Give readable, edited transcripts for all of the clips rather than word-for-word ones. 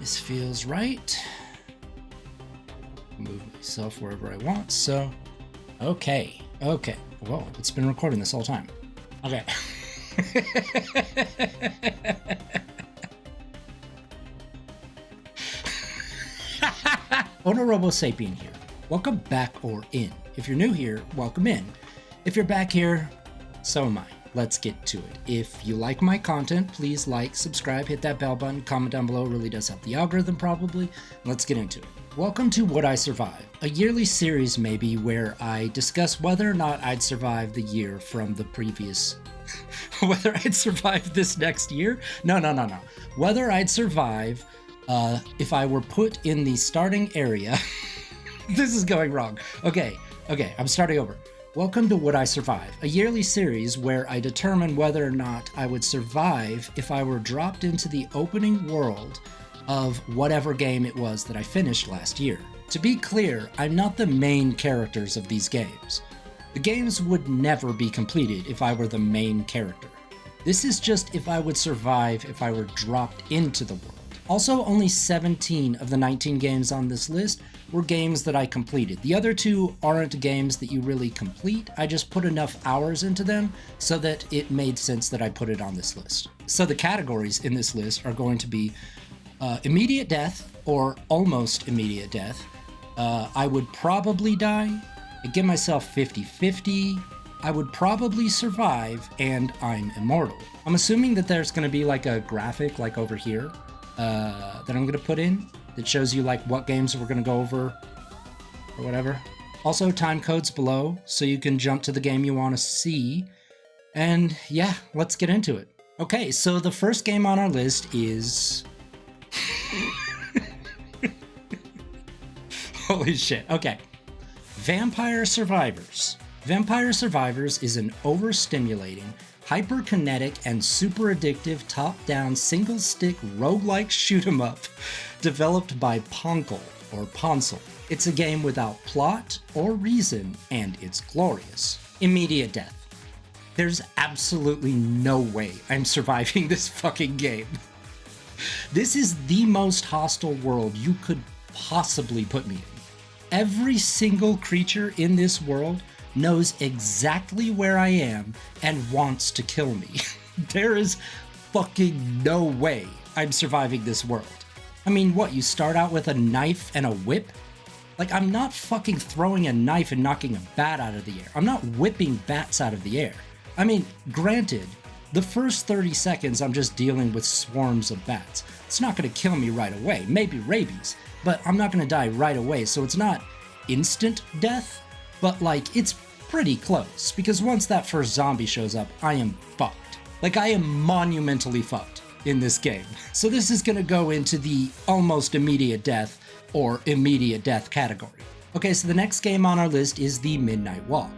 This feels right. Move myself wherever I want, so... Okay. Whoa, it's been recording this whole time. Okay. Honorobo Sapien here. Welcome back or in. If you're new here, welcome in. If you're back here, so am I. Let's get to it. If you like my content, please like, subscribe, hit that bell button, comment down below. It really does help the algorithm probably. Let's get into it. Welcome to Would I Survive? A yearly series maybe where I discuss whether or not I'd survive the year from the previous... whether I'd survive this next year? No. Whether I'd survive if I were put in the starting area. This is going wrong. Okay, I'm starting over. Welcome to Would I Survive? A yearly series where I determine whether or not I would survive if I were dropped into the opening world of whatever game it was that I finished last year. To be clear, I'm not the main characters of these games. The games would never be completed if I were the main character. This is just if I would survive if I were dropped into the world. Also, only 17 of the 19 games on this list were games that I completed. The other two aren't games that you really complete. I just put enough hours into them so that it made sense that I put it on this list. So the categories in this list are going to be immediate death or almost immediate death. I would probably die. I give myself 50-50. I would probably survive, and I'm immortal. I'm assuming that there's going to be like a graphic like over here that I'm going to put in that shows you like what games we're going to go over or whatever. Also, time codes below so you can jump to the game you want to see. And yeah, let's get into it. Okay, so the first game on our list is... Holy shit, okay. Vampire Survivors. Vampire Survivors is an overstimulating, hyperkinetic, and super addictive top-down single-stick roguelike shoot-'em-up developed by Ponsel. It's a game without plot or reason, and it's glorious. Immediate death. There's absolutely no way I'm surviving this fucking game. This is the most hostile world you could possibly put me in. Every single creature in this world knows exactly where I am and wants to kill me. There is fucking no way I'm surviving this world. I mean, what, you start out with a knife and a whip? Like, I'm not fucking throwing a knife and knocking a bat out of the air. I'm not whipping bats out of the air. I mean, granted, the first 30 seconds I'm just dealing with swarms of bats. It's not gonna kill me right away, maybe rabies, but I'm not gonna die right away, so it's not instant death, but like, it's pretty close, because once that first zombie shows up, I am fucked. Like, I am monumentally fucked in this game. So this is gonna go into the almost immediate death or immediate death category. Okay, so the next game on our list is The Midnight Walk.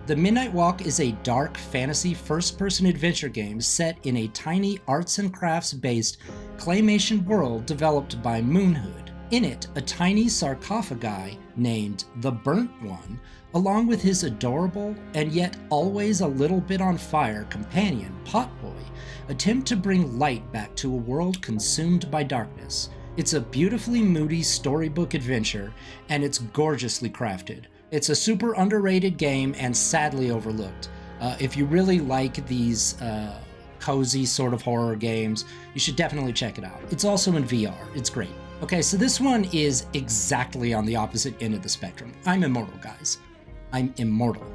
The Midnight Walk is a dark fantasy first-person adventure game set in a tiny arts and crafts-based claymation world developed by Moonhood. In it, a tiny sarcophagi named the Burnt One, along with his adorable and yet always a little bit on fire companion, Potboy, attempt to bring light back to a world consumed by darkness. It's a beautifully moody storybook adventure, and it's gorgeously crafted. It's a super underrated game and sadly overlooked. If you really like these cozy sort of horror games, you should definitely check it out. It's also in VR. It's great. Okay, so this one is exactly on the opposite end of the spectrum. I'm immortal, guys. I'm immortal.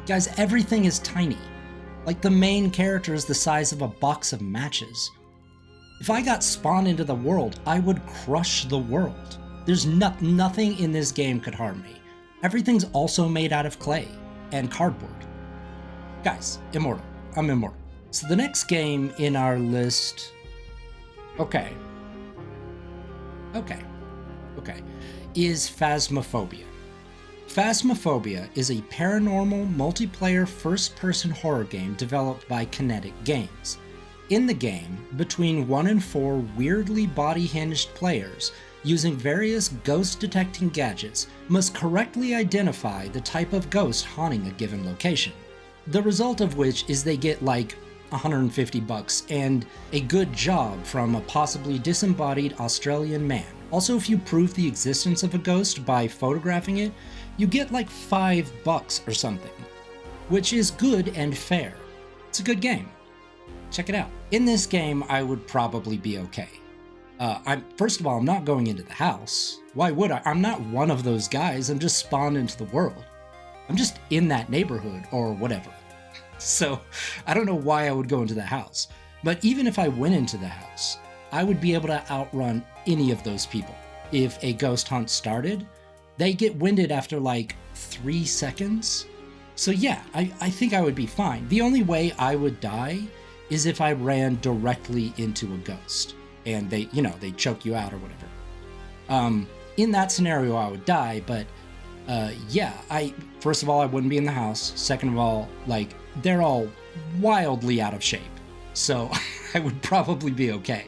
Guys, everything is tiny. Like, the main character is the size of a box of matches. If I got spawned into the world, I would crush the world. There's nothing in this game could harm me. Everything's also made out of clay and cardboard. Guys, immortal. I'm immortal. So the next game in our list... Okay, is Phasmophobia. Phasmophobia is a paranormal multiplayer first-person horror game developed by Kinetic Games. In the game, between 1 and 4 weirdly body-hinged players using various ghost-detecting gadgets must correctly identify the type of ghost haunting a given location. The result of which is they get, like, $150 and a good job from a possibly disembodied Australian man. Also, if you prove the existence of a ghost by photographing it, you get like $5 or something, which is good and fair. It's a good game. Check it out. In this game, I would probably be okay. First of all, I'm not going into the house. Why would I? I'm not one of those guys. I'm just spawned into the world. I'm just in that neighborhood or whatever. So I don't know why I would go into the house. But even if I went into the house, I would be able to outrun any of those people. If a ghost hunt started, they get winded after like 3 seconds. So yeah, I think I would be fine. The only way I would die is if I ran directly into a ghost and they choke you out or whatever. In that scenario, I would die, but first of all, I wouldn't be in the house. Second of all, like, they're all wildly out of shape. So I would probably be okay.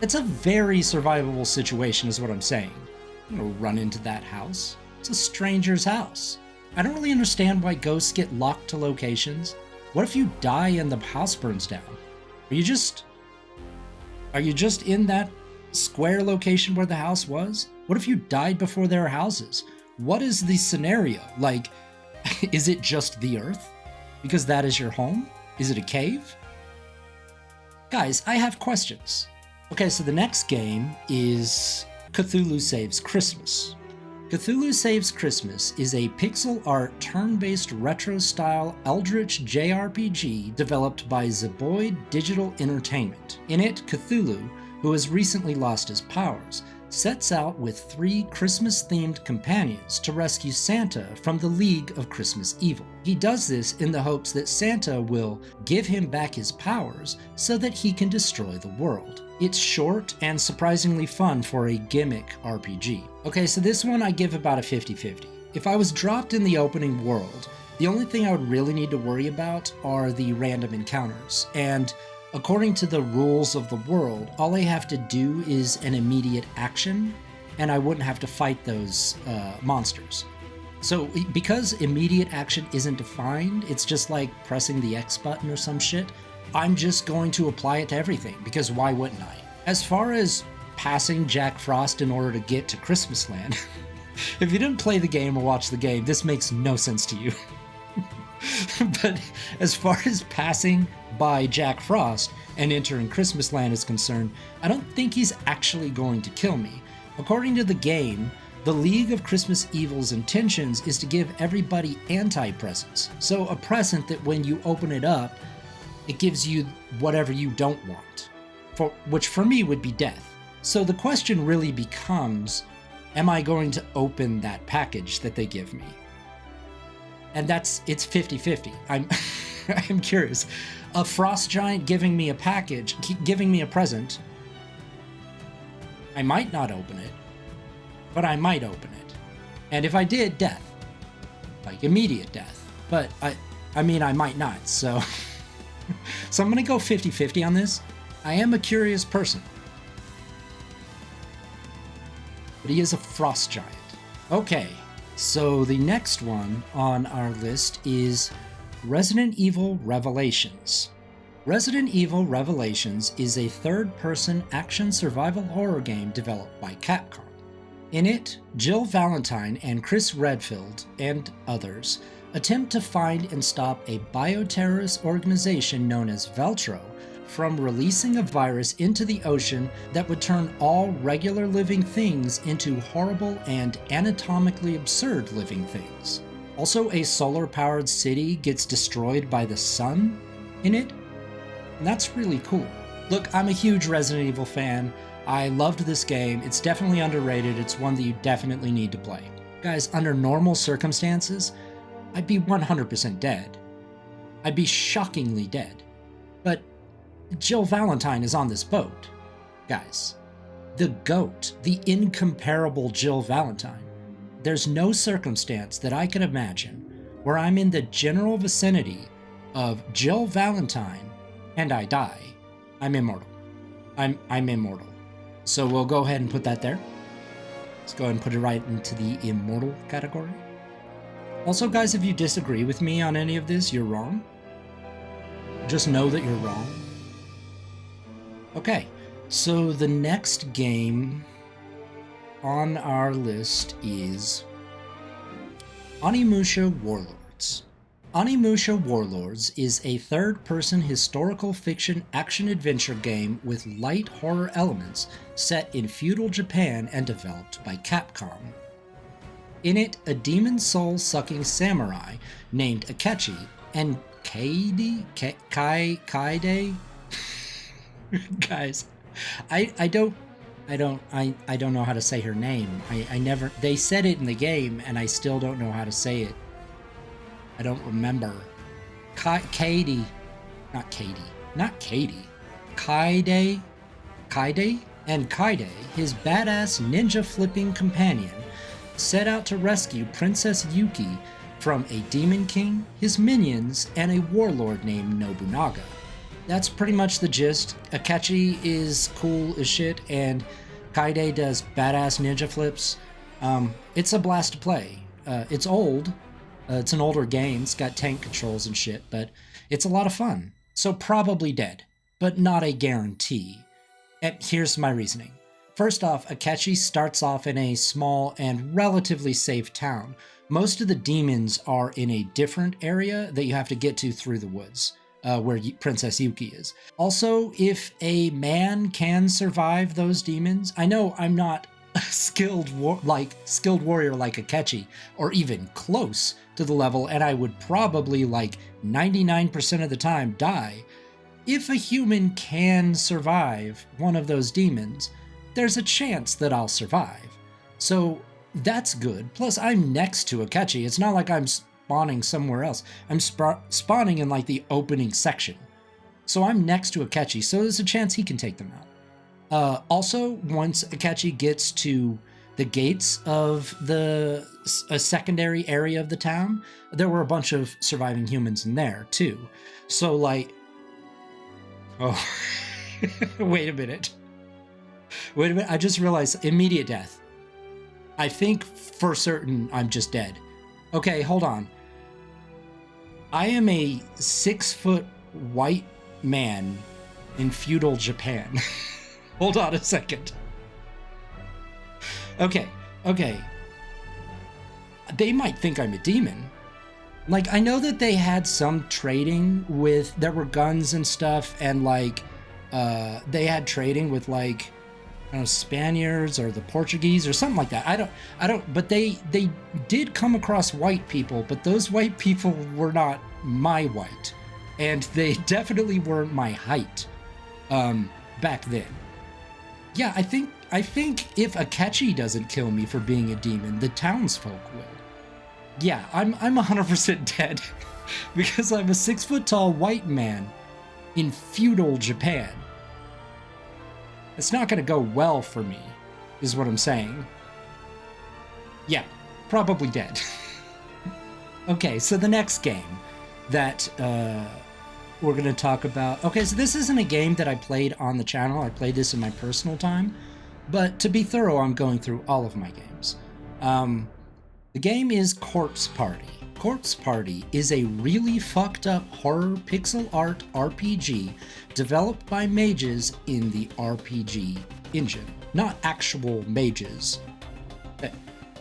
It's a very survivable situation is what I'm saying. I'm gonna run into that house. It's a stranger's house. I don't really understand why ghosts get locked to locations. What if you die and the house burns down? Are you just in that square location where the house was? What if you died before there are houses? What is the scenario? Like, is it just the earth? Because that is your home? Is it a cave? Guys, I have questions. Okay, so the next game is Cthulhu Saves Christmas. Cthulhu Saves Christmas is a pixel art turn-based retro-style eldritch JRPG developed by Zeboid Digital Entertainment. In it, Cthulhu, who has recently lost his powers, sets out with 3 Christmas-themed companions to rescue Santa from the League of Christmas Evil. He does this in the hopes that Santa will give him back his powers so that he can destroy the world. It's short and surprisingly fun for a gimmick RPG. Okay, so this one I give about a 50-50. If I was dropped in the opening world, the only thing I would really need to worry about are the random encounters, and according to the rules of the world, all I have to do is an immediate action, and I wouldn't have to fight those monsters. So because immediate action isn't defined, it's just like pressing the X button or some shit, I'm just going to apply it to everything, because why wouldn't I? As far as passing Jack Frost in order to get to Christmasland, if you didn't play the game or watch the game, this makes no sense to you. But as far as passing by Jack Frost and entering Christmasland is concerned, I don't think he's actually going to kill me. According to the game, the League of Christmas Evil's intentions is to give everybody anti-presents. So a present that when you open it up, it gives you whatever you don't want, which for me would be death. So the question really becomes, am I going to open that package that they give me? And it's 50-50. I'm curious. A frost giant giving me a package, giving me a present, I might not open it, but I might open it. And if I did, death. Like immediate death. But I mean, I might not, so... So I'm going to go 50-50 on this. I am a curious person. But he is a frost giant. Okay, so the next one on our list is Resident Evil Revelations. Resident Evil Revelations is a third-person action survival horror game developed by Capcom. In it, Jill Valentine and Chris Redfield, and others, attempt to find and stop a bioterrorist organization known as Veltro from releasing a virus into the ocean that would turn all regular living things into horrible and anatomically absurd living things. Also, a solar-powered city gets destroyed by the sun in it, and that's really cool. Look, I'm a huge Resident Evil fan. I loved this game. It's definitely underrated. It's one that you definitely need to play. Guys, under normal circumstances, I'd be 100% dead. I'd be shockingly dead. But Jill Valentine is on this boat. Guys, the GOAT, the incomparable Jill Valentine. There's no circumstance that I could imagine where I'm in the general vicinity of Jill Valentine and I die. I'm immortal. I'm immortal. So we'll go ahead and put that there. Let's go ahead and put it right into the immortal category. Also, guys, if you disagree with me on any of this, you're wrong. Just know that you're wrong. Okay, so the next game on our list is Onimusha Warlords. Onimusha Warlords is a third-person historical fiction action-adventure game with light horror elements set in feudal Japan and developed by Capcom. In it, a demon soul-sucking samurai named Akechi and Kaide? Guys, I don't know how to say her name. I never, they said it in the game and I still don't know how to say it. I don't remember. Kaide, not Katie. Kaide, and Kaide, his badass ninja flipping companion, set out to rescue Princess Yuki from a demon king, his minions, and a warlord named Nobunaga. That's pretty much the gist. Akechi is cool as shit, and Kaide does badass ninja flips. It's a blast to play. It's old. It's an older game. It's got tank controls and shit, but it's a lot of fun. So probably dead, but not a guarantee. And here's my reasoning. First off, Akechi starts off in a small and relatively safe town. Most of the demons are in a different area that you have to get to through the woods, where Princess Yuki is. Also, if a man can survive those demons, I know I'm not a skilled warrior like Akechi, or even close to the level, and I would probably, like 99% of the time, die. If a human can survive one of those demons, there's a chance that I'll survive. So that's good. Plus, I'm next to Akechi. It's not like I'm spawning somewhere else. I'm spawning in like the opening section. So I'm next to Akechi, so there's a chance he can take them out. Also, once Akechi gets to the gates of a secondary area of the town, there were a bunch of surviving humans in there too. So like, oh, wait a minute, I just realized immediate death. I think for certain I'm just dead. Okay, hold on. I am a 6-foot white man in feudal Japan. Hold on a second. Okay. They might think I'm a demon. Like, I know that they had some trading with, there were guns and stuff, and like, they had trading with like, I don't know, Spaniards or the Portuguese or something like that. I don't, but they did come across white people, but those white people were not my white. And they definitely weren't my height, back then. Yeah, I think if Akechi doesn't kill me for being a demon, the townsfolk will. Yeah, I'm 100% dead because I'm a 6-foot-tall white man in feudal Japan. It's not going to go well for me, is what I'm saying. Yeah, probably dead. Okay, so the next game that we're going to talk about. Okay, so this isn't a game that I played on the channel. I played this in my personal time. But to be thorough, I'm going through all of my games. The game is Corpse Party. Corpse Party is a really fucked up horror pixel art RPG developed by mages in the RPG engine. Not actual mages.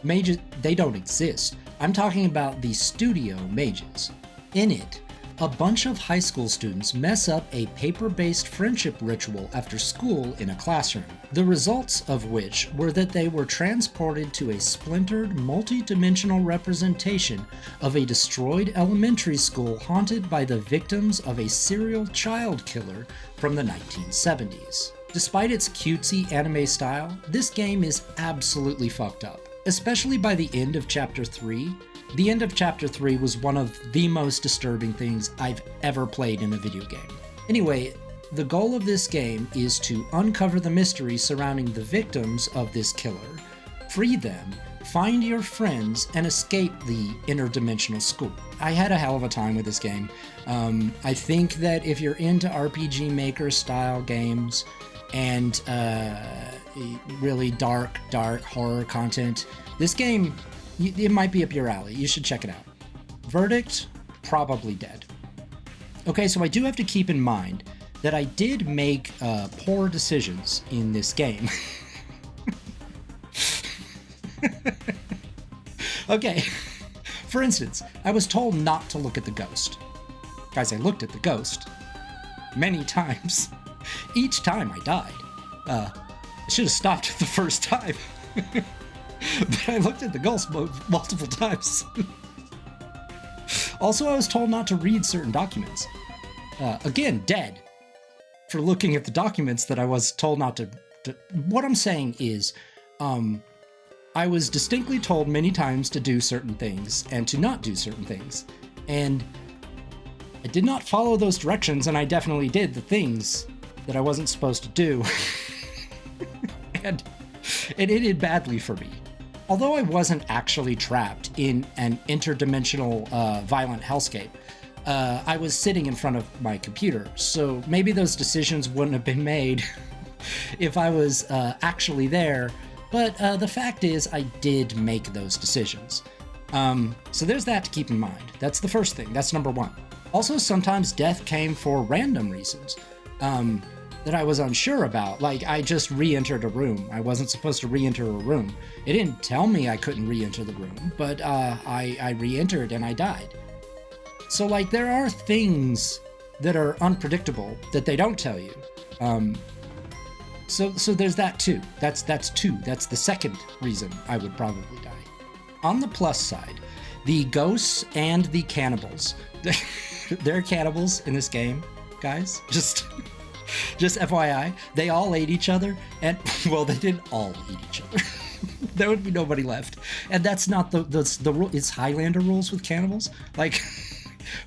Mages, they don't exist. I'm talking about the studio mages. In it, a bunch of high school students mess up a paper-based friendship ritual after school in a classroom, the results of which were that they were transported to a splintered, multi-dimensional representation of a destroyed elementary school haunted by the victims of a serial child killer from the 1970s. Despite its cutesy anime style, this game is absolutely fucked up, especially by the end of Chapter 3. The end of Chapter 3 was one of the most disturbing things I've ever played in a video game. Anyway, the goal of this game is to uncover the mystery surrounding the victims of this killer, free them, find your friends, and escape the interdimensional school. I had a hell of a time with this game. I think that if you're into RPG Maker style games and really dark horror content, this game, it might be up your alley. You should check it out. Verdict, probably dead. Okay, so I do have to keep in mind that I did make poor decisions in this game. Okay, for instance, I was told not to look at the ghost. Guys, I looked at the ghost many times. Each time I died. I should have stopped the first time. But I looked at the ghost multiple times. Also, I was told not to read certain documents. Again, dead for looking at the documents that I was told not to. What I'm saying is, I was distinctly told many times to do certain things and to not do certain things. And I did not follow those directions, and I definitely did the things that I wasn't supposed to do. And it ended badly for me. Although I wasn't actually trapped in an interdimensional violent hellscape, I was sitting in front of my computer, so maybe those decisions wouldn't have been made if I was actually there, but the fact is I did make those decisions. So there's that to keep in mind. That's the first thing. That's number one. Also, sometimes death came for random reasons that I was unsure about. Like, I just re-entered a room. I wasn't supposed to re-enter a room. It didn't tell me I couldn't re-enter the room, but I re-entered and I died. So, like, there are things that are unpredictable that they don't tell you. So there's that too. That's two. That's the second reason I would probably die. On the plus side, the ghosts and the cannibals. There are cannibals in this game, guys. Just FYI, they all ate each other, and well, they didn't all eat each other. There would be nobody left, and that's not the rule. It's Highlander rules with cannibals. Like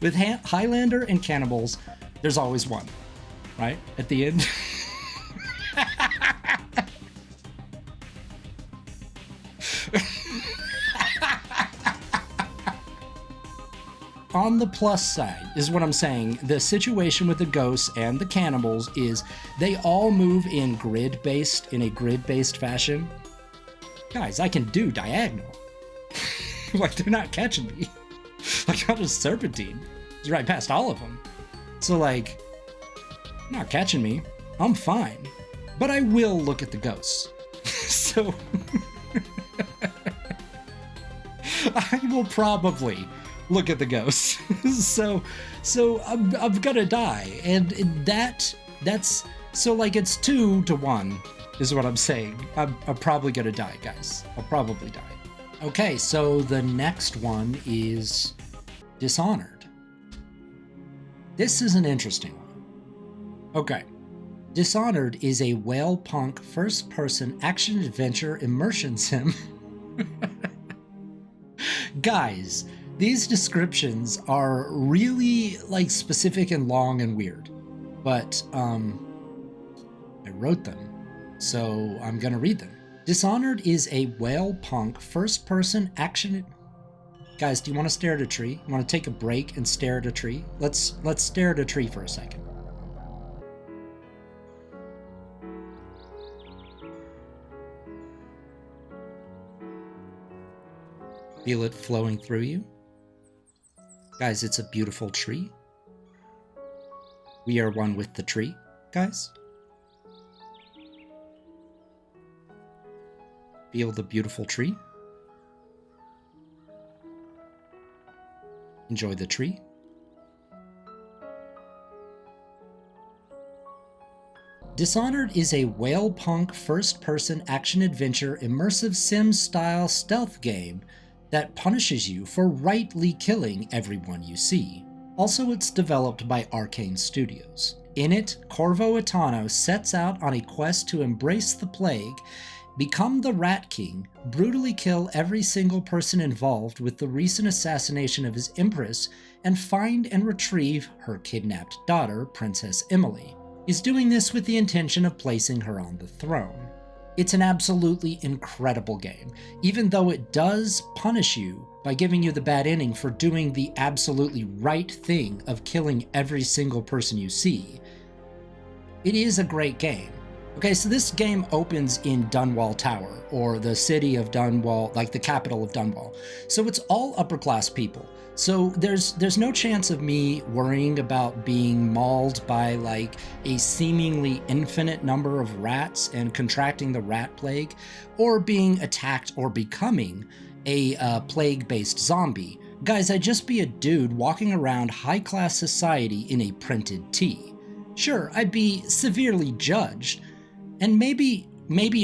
with Highlander and cannibals, there's always one, right at the end. On the plus side is what I'm saying. The situation with the ghosts and the cannibals is they all move in a grid-based fashion. Guys, I can do diagonal. Like, they're not catching me. Like, I'll just serpentine. It's right past all of them. So, like, not catching me. I'm fine. But I will look at the ghosts. So, I will probably look at the ghosts. so I'm gonna die, and that's so, like, it's 2-1 is what I'm saying. I'm probably gonna die, guys. I'll probably die. Okay, so the next one is Dishonored. This is an interesting one. Okay, Dishonored is a whale punk first-person action-adventure immersion sim. Guys, these descriptions are really, like, specific and long and weird, but I wrote them, so I'm gonna read them. Dishonored is a whale punk first-person action. Guys, do you want to stare at a tree? You want to take a break and stare at a tree? Let's stare at a tree for a second. Feel it flowing through you? Guys, it's a beautiful tree. We are one with the tree, guys. Feel the beautiful tree. Enjoy the tree. Dishonored is a whale punk first-person action-adventure immersive sim-style stealth game that punishes you for rightly killing everyone you see. Also, it's developed by Arcane Studios. In it, Corvo Itano sets out on a quest to embrace the plague, become the Rat King, brutally kill every single person involved with the recent assassination of his empress, and find and retrieve her kidnapped daughter, Princess Emily. He's doing this with the intention of placing her on the throne. It's an absolutely incredible game, even though it does punish you by giving you the bad ending for doing the absolutely right thing of killing every single person you see. It is a great game. Okay, so this game opens in Dunwall Tower, or the city of Dunwall, like the capital of Dunwall. So it's all upper class people. So there's no chance of me worrying about being mauled by like a seemingly infinite number of rats and contracting the rat plague, or being attacked or becoming a plague-based zombie. Guys, I'd just be a dude walking around high-class society in a printed tee. Sure, I'd be severely judged, and maybe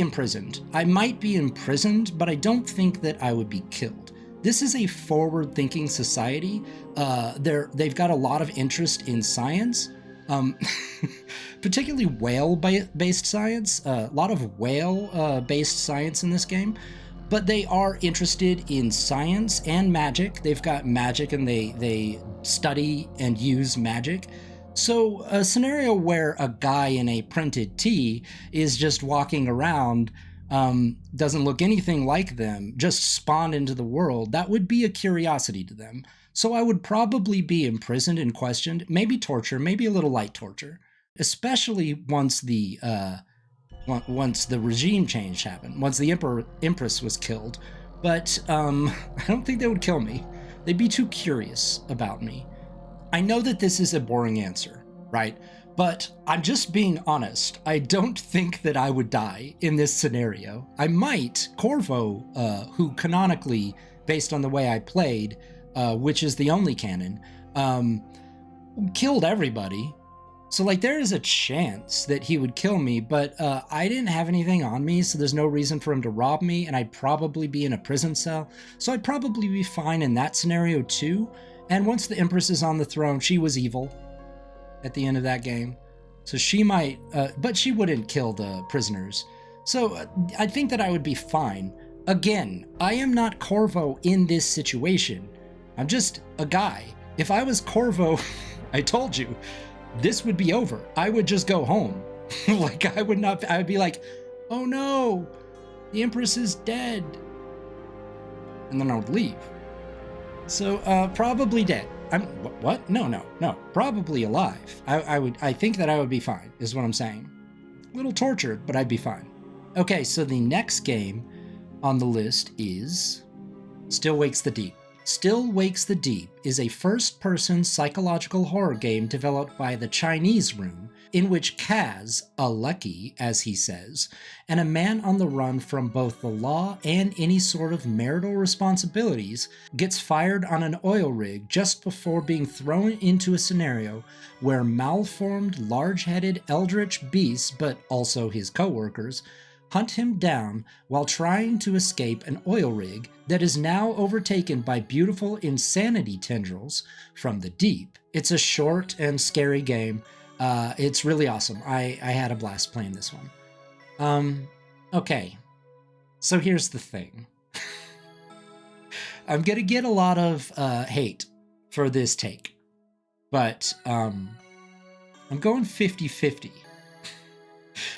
imprisoned. I might be imprisoned, but I don't think that I would be killed. This is a forward-thinking society. They've got a lot of interest in science, particularly whale-based science. A lot of whale-based science in this game, but they are interested in science and magic. They've got magic, and they study and use magic. So a scenario where a guy in a printed tee is just walking around, doesn't look anything like them, just spawned into the world, that would be a curiosity to them. So I would probably be imprisoned and questioned, maybe torture, maybe a little light torture, especially once the regime change happened, once the Empress was killed. But I don't think they would kill me. They'd be too curious about me. I know that this is a boring answer, right? But I'm just being honest. I don't think that I would die in this scenario. I might. Corvo, who canonically, based on the way I played, which is the only canon, killed everybody. So, like, there is a chance that he would kill me, but I didn't have anything on me, so there's no reason for him to rob me, and I'd probably be in a prison cell. So I'd probably be fine in that scenario, too. And once the Empress is on the throne, she was evil at the end of that game. So she might, but she wouldn't kill the prisoners. So I think that I would be fine. Again, I am not Corvo in this situation. I'm just a guy. If I was Corvo, I told you, this would be over. I would just go home. Like, I would be like, oh no, the Empress is dead. And then I would leave. So, probably dead. What? No. Probably alive. I think that I would be fine, is what I'm saying. A little tortured, but I'd be fine. Okay, so the next game on the list is Still Wakes the Deep. Still Wakes the Deep is a first-person psychological horror game developed by the Chinese Room, in which Kaz, a lucky, as he says, and a man on the run from both the law and any sort of marital responsibilities, gets fired on an oil rig just before being thrown into a scenario where malformed, large-headed eldritch beasts, but also his co-workers, hunt him down while trying to escape an oil rig that is now overtaken by beautiful insanity tendrils from the deep. It's a short and scary game. It's really awesome. I had a blast playing this one. Okay, so here's the thing. I'm gonna get a lot of hate for this take, but I'm going 50-50.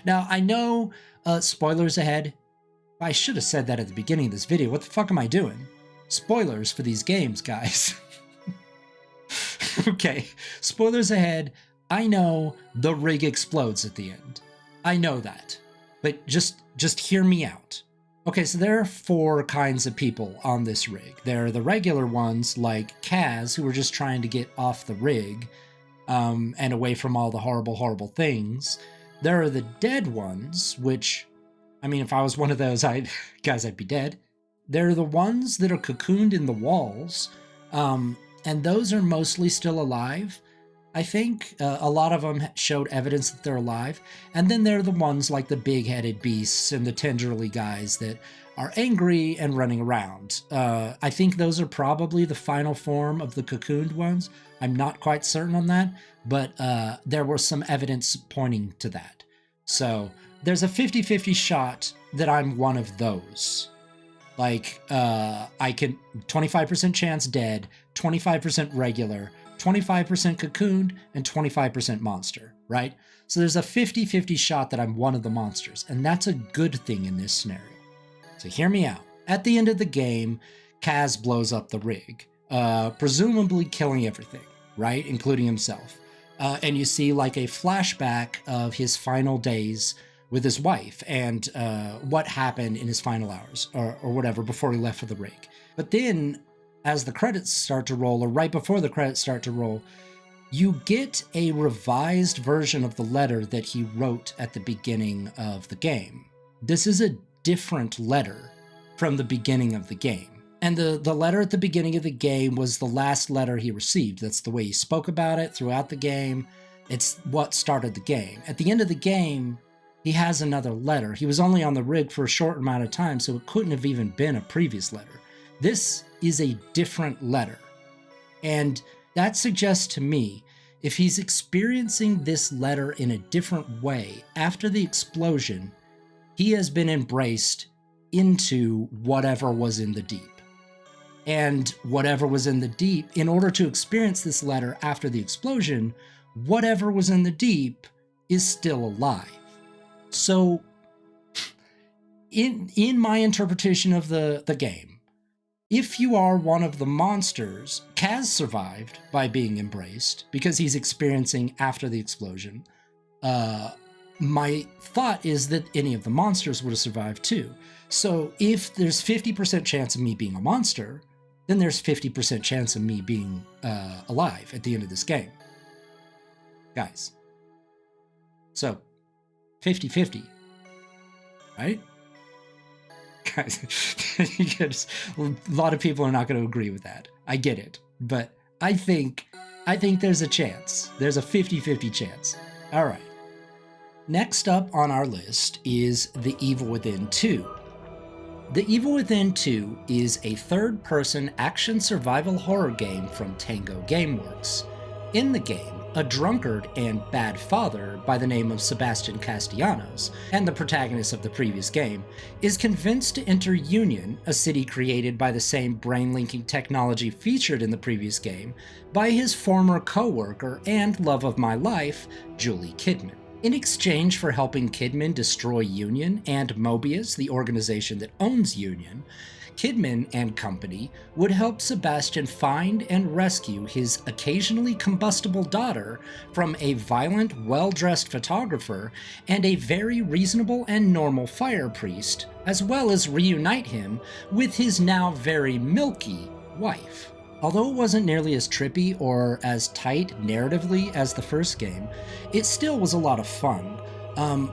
Now, I know, spoilers ahead. I should have said that at the beginning of this video. What the fuck am I doing? Spoilers for these games, guys. Okay, spoilers ahead. I know the rig explodes at the end. I know that. But just hear me out. Okay, so there are 4 kinds of people on this rig. There are the regular ones, like Kaz, who are just trying to get off the rig and away from all the horrible, horrible things. There are the dead ones, which, I mean, if I was one of those, I'd be dead. There are the ones that are cocooned in the walls, and those are mostly still alive. I think a lot of them showed evidence that they're alive. And then there are the ones like the big-headed beasts and the tendrily guys that are angry and running around. I think those are probably the final form of the cocooned ones. I'm not quite certain on that, but there was some evidence pointing to that. So there's a 50-50 shot that I'm one of those. Like, I can 25% chance dead, 25% regular, 25% cocooned, and 25% monster, right? So there's a 50-50 shot that I'm one of the monsters, and that's a good thing in this scenario. So hear me out. At the end of the game, Kaz blows up the rig, presumably killing everything, right? Including himself. And you see like a flashback of his final days with his wife and what happened in his final hours or whatever before he left for the rig. But then as the credits start to roll, or right before the credits start to roll, you get a revised version of the letter that he wrote at the beginning of the game. This is a different letter from the beginning of the game. And the letter at the beginning of the game was the last letter he received. That's the way he spoke about it throughout the game. It's what started the game. At the end of the game, he has another letter. He was only on the rig for a short amount of time, so it couldn't have even been a previous letter. This is a different letter. And that suggests to me, if he's experiencing this letter in a different way after the explosion, he has been embraced into whatever was in the deep. And whatever was in the deep, in order to experience this letter after the explosion, whatever was in the deep is still alive. So, in my interpretation of the game, if you are one of the monsters, Kaz survived by being embraced because he's experiencing after the explosion. My thought is that any of the monsters would have survived too. So if there's 50% chance of me being a monster, then there's 50% chance of me being alive at the end of this game. Guys. So, 50-50. Right? Guys, a lot of people are not going to agree with that. I get it. But I think there's a chance. There's a 50-50 chance. All right. Next up on our list is The Evil Within 2. The Evil Within 2 is a third-person action survival horror game from Tango Gameworks. In the game, a drunkard and bad father by the name of Sebastian Castellanos, and the protagonist of the previous game, is convinced to enter Union, a city created by the same brain-linking technology featured in the previous game, by his former co-worker and love of my life, Julie Kidman. In exchange for helping Kidman destroy Union and Mobius, the organization that owns Union, Kidman and company would help Sebastian find and rescue his occasionally combustible daughter from a violent, well-dressed photographer and a very reasonable and normal fire priest, as well as reunite him with his now very milky wife. Although it wasn't nearly as trippy or as tight narratively as the first game, it still was a lot of fun.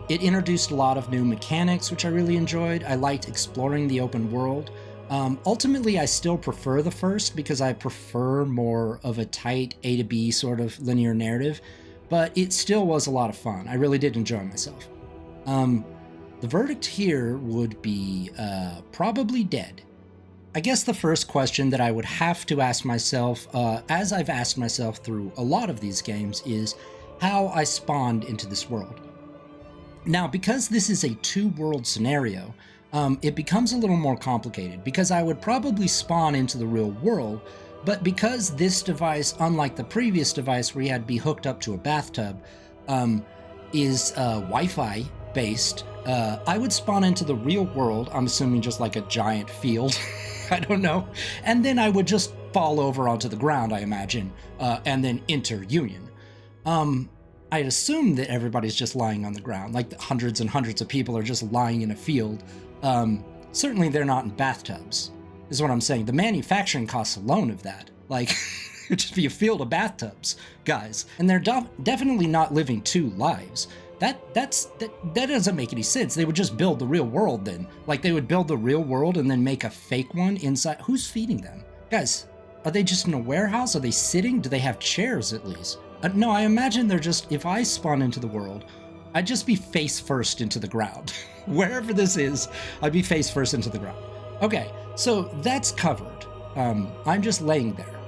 It introduced a lot of new mechanics, which I really enjoyed. I liked exploring the open world. Ultimately, I still prefer the first because I prefer more of a tight A to B sort of linear narrative, but it still was a lot of fun. I really did enjoy myself. The verdict here would be probably dead. I guess the first question that I would have to ask myself, as I've asked myself through a lot of these games, is how I spawned into this world. Now, because this is a two-world scenario, it becomes a little more complicated, because I would probably spawn into the real world, but because this device, unlike the previous device where you had to be hooked up to a bathtub, is Wi-Fi based, I would spawn into the real world, I'm assuming just like a giant field, I don't know, and then I would just fall over onto the ground, I imagine, and then enter Union. I'd assume that everybody's just lying on the ground, like hundreds and hundreds of people are just lying in a field. Certainly they're not in bathtubs, is what I'm saying. The manufacturing costs alone of that, like, it'd just be a field of bathtubs, guys. And they're definitely not living two lives. That doesn't make any sense. They would just build the real world then. Like, they would build the real world and then make a fake one inside. Who's feeding them? Guys, are they just in a warehouse? Are they sitting? Do they have chairs at least? No, I imagine they're just, if I spawn into the world, I'd just be face first into the ground. Wherever this is, I'd be face first into the ground. Okay, so that's covered. I'm just laying there.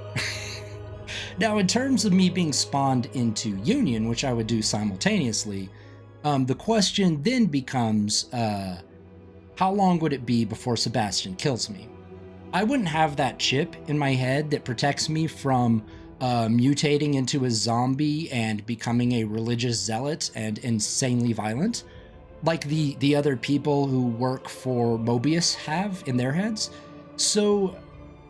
Now, in terms of me being spawned into Union, which I would do simultaneously, the question then becomes, how long would it be before Sebastian kills me? I wouldn't have that chip in my head that protects me from mutating into a zombie and becoming a religious zealot and insanely violent, like the other people who work for Mobius have in their heads. So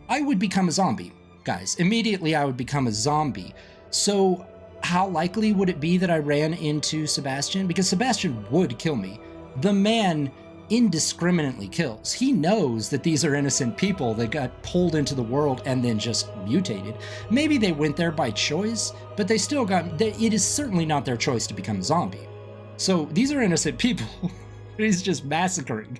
I would become a zombie, guys. Immediately I would become a zombie. So how likely would it be that I ran into Sebastian? Because Sebastian would kill me. the man indiscriminately kills. He knows that these are innocent people that got pulled into the world and then just mutated. Maybe they went there by choice, but they still got, it is certainly not their choice to become a zombie. So these are innocent people. He's just massacring.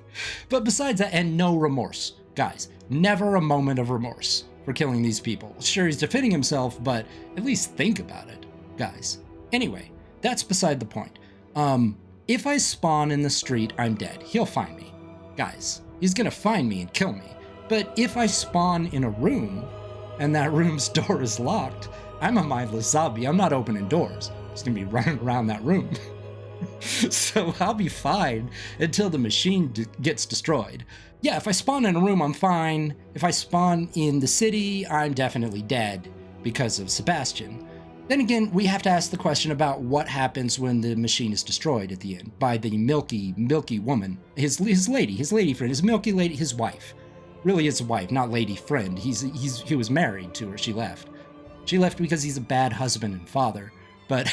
But besides that, and no remorse. Guys, never a moment of remorse for killing these people. Sure, he's defending himself, but at least think about it, guys. Anyway, that's beside the point. If I spawn in the street, I'm dead. He'll find me. Guys, he's gonna find me and kill me. But if I spawn in a room, and that room's door is locked, I'm a mindless zombie. I'm not opening doors. I'm just gonna be running around that room. So I'll be fine until the machine gets destroyed. Yeah, if I spawn in a room, I'm fine. If I spawn in the city, I'm definitely dead because of Sebastian. Then again, we have to ask the question about what happens when the machine is destroyed at the end by the milky woman, his lady friend, his milky lady, his wife. Really his wife, not lady friend. He was married to her. She left. She left because he's a bad husband and father. But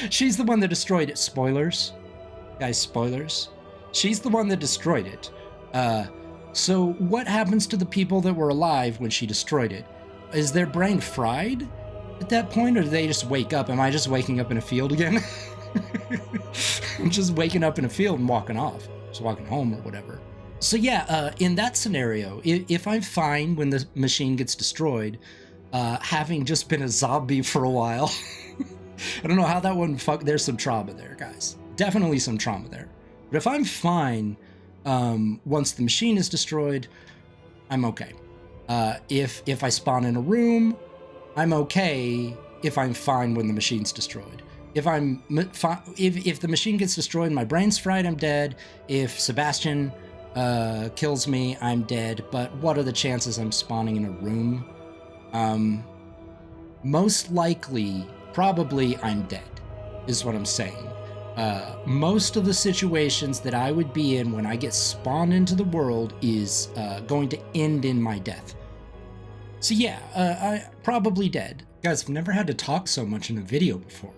she's the one that destroyed it. Spoilers. Guys, spoilers. She's the one that destroyed it. So what happens to the people that were alive when she destroyed it? Is their brain fried at that point, or do they just wake up? Am I just waking up in a field again? I'm just waking up in a field and walking off. Just walking home or whatever. So yeah, in that scenario, if I'm fine when the machine gets destroyed, having just been a zombie for a while, I don't know how that wouldn't fuck. There's some trauma there, guys. Definitely some trauma there. But if I'm fine once the machine is destroyed, I'm okay. If I spawn in a room, I'm okay if I'm fine when the machine's destroyed. If the machine gets destroyed, my brain's fried, I'm dead. If Sebastian kills me, I'm dead. But what are the chances I'm spawning in a room? Most likely, probably I'm dead, is what I'm saying. Most of the situations that I would be in when I get spawned into the world is going to end in my death. So yeah, I probably dead. Guys, I've never had to talk so much in a video before.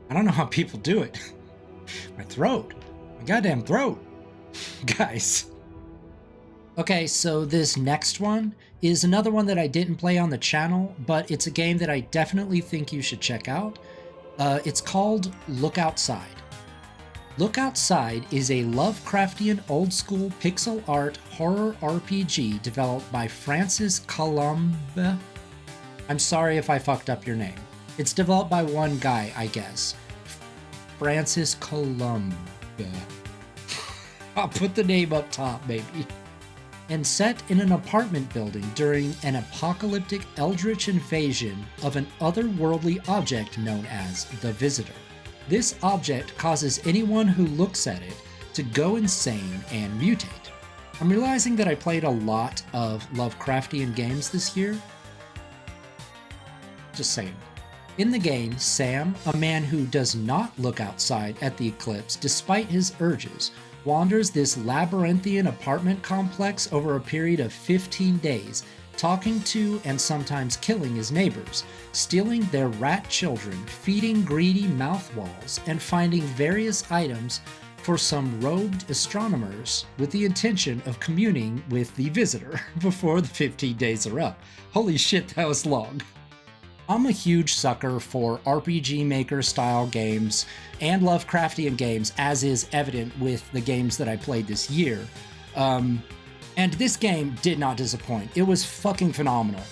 I don't know how people do it. My throat. My goddamn throat. Guys. Okay, so this next one is another one that I didn't play on the channel, but it's a game that I definitely think you should check out. It's called Look Outside. Look Outside is a Lovecraftian old-school pixel art horror RPG developed by Francis Columba. I'm sorry if I fucked up your name. It's developed by one guy, I guess. Francis Columba. I'll put the name up top, maybe. And set in an apartment building during an apocalyptic eldritch invasion of an otherworldly object known as the Visitor. This object causes anyone who looks at it to go insane and mutate. I'm realizing that I played a lot of Lovecraftian games this year. Just saying. In the game, Sam, a man who does not look outside at the eclipse despite his urges, wanders this labyrinthian apartment complex over a period of 15 days, talking to and sometimes killing his neighbors, stealing their rat children, feeding greedy mouthwalls, and finding various items for some robed astronomers with the intention of communing with the Visitor before the 15 days are up. Holy shit, that was long. I'm a huge sucker for RPG Maker style games and Lovecraftian games, as is evident with the games that I played this year. And this game did not disappoint. It was fucking phenomenal.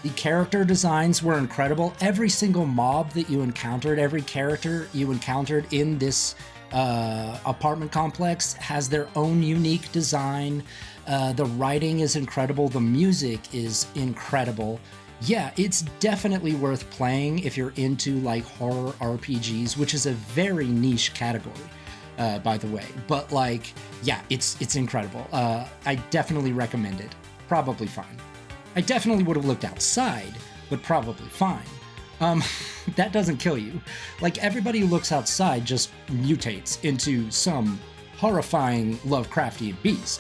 The character designs were incredible. Every single mob that you encountered, every character you encountered in this apartment complex has their own unique design. The writing is incredible. The music is incredible. Yeah, it's definitely worth playing if you're into like horror RPGs, which is a very niche category, by the way. But like, yeah, it's incredible. I definitely recommend it. Probably fine. I definitely would have looked outside, but probably fine. That doesn't kill you. Like, everybody who looks outside just mutates into some horrifying Lovecraftian beast.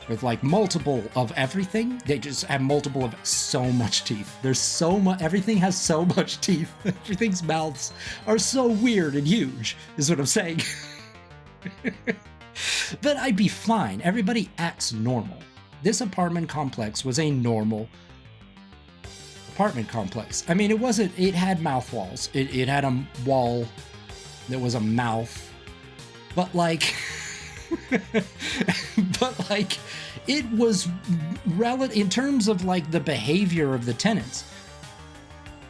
With like multiple of everything. They just have multiple of so much teeth. There's so much, everything has so much teeth. Everything's mouths are so weird and huge, is what I'm saying. But I'd be fine. Everybody acts normal. This apartment complex was a normal apartment complex. I mean, it had mouth walls. It had a wall that was a mouth. But like, it was relative in terms of like the behavior of the tenants.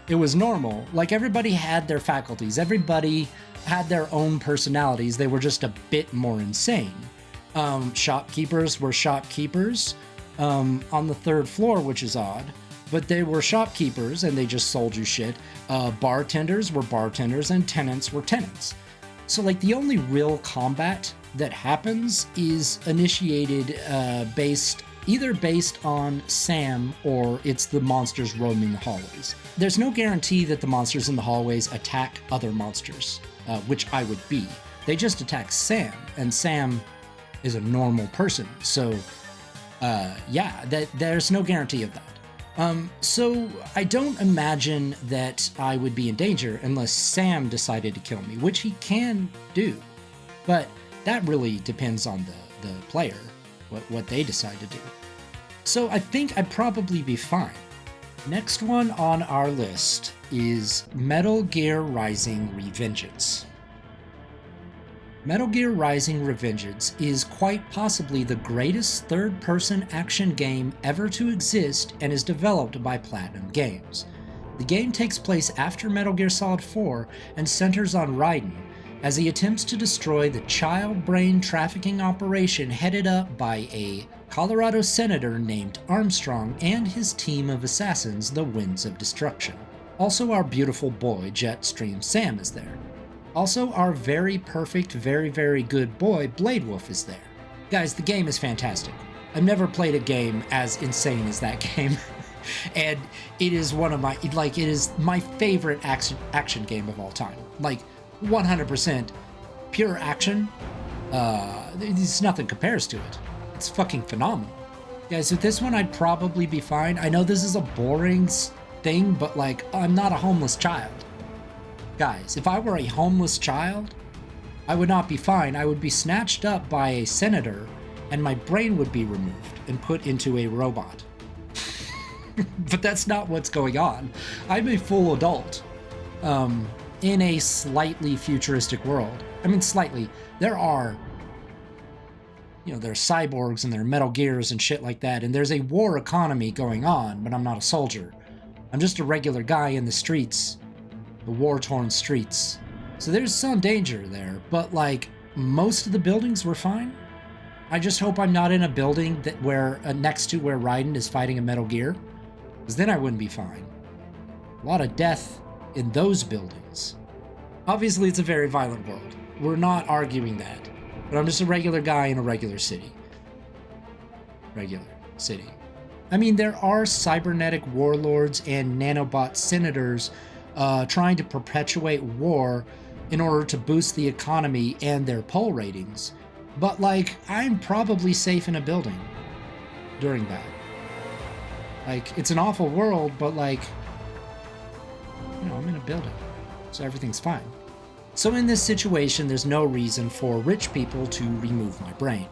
It was normal. Like, everybody had their faculties. Everybody had their own personalities. They were just a bit more insane. Shopkeepers were shopkeepers on the third floor, which is odd. But they were shopkeepers and they just sold you shit. Bartenders were bartenders and tenants were tenants. So like the only real combat that happens is initiated either based on Sam or it's the monsters roaming the hallways. There's no guarantee that the monsters in the hallways attack other monsters, which I would be. They just attack Sam, and Sam is a normal person. So there's no guarantee of that. So I don't imagine that I would be in danger unless Sam decided to kill me, which he can do. But that really depends on the player, what they decide to do. So I think I'd probably be fine. Next one on our list is Metal Gear Rising: Revengeance. Metal Gear Rising: Revengeance is quite possibly the greatest third-person action game ever to exist and is developed by Platinum Games. The game takes place after Metal Gear Solid 4 and centers on Raiden, as he attempts to destroy the child brain trafficking operation headed up by a Colorado senator named Armstrong and his team of assassins, the Winds of Destruction. Also, our beautiful boy, Jetstream Sam, is there. Also, our very perfect, very, very good boy, Blade Wolf, is there. Guys, the game is fantastic. I've never played a game as insane as that game. And it is it is my favorite action game of all time. Like, 100% pure action. There's nothing compares to it. It's fucking phenomenal. Guys, with this one, I'd probably be fine. I know this is a boring thing, but like, I'm not a homeless child. Guys, if I were a homeless child, I would not be fine. I would be snatched up by a senator, and my brain would be removed and put into a robot. But that's not what's going on. I'm a full adult in a slightly futuristic world. I mean, slightly. There are cyborgs and there are Metal Gears and shit like that, and there's a war economy going on, but I'm not a soldier. I'm just a regular guy in the streets, the war-torn streets. So there's some danger there, but like, most of the buildings were fine. I just hope I'm not in a building that next to where Raiden is fighting a Metal Gear, because then I wouldn't be fine. A lot of death in those buildings. Obviously, it's a very violent world. We're not arguing that. But I'm just a regular guy in a regular city. I mean, there are cybernetic warlords and nanobot senators trying to perpetuate war in order to boost the economy and their poll ratings. But like, I'm probably safe in a building during that. Like, it's an awful world, but like, I'm in a building, so everything's fine. So in this situation, there's no reason for rich people to remove my brain.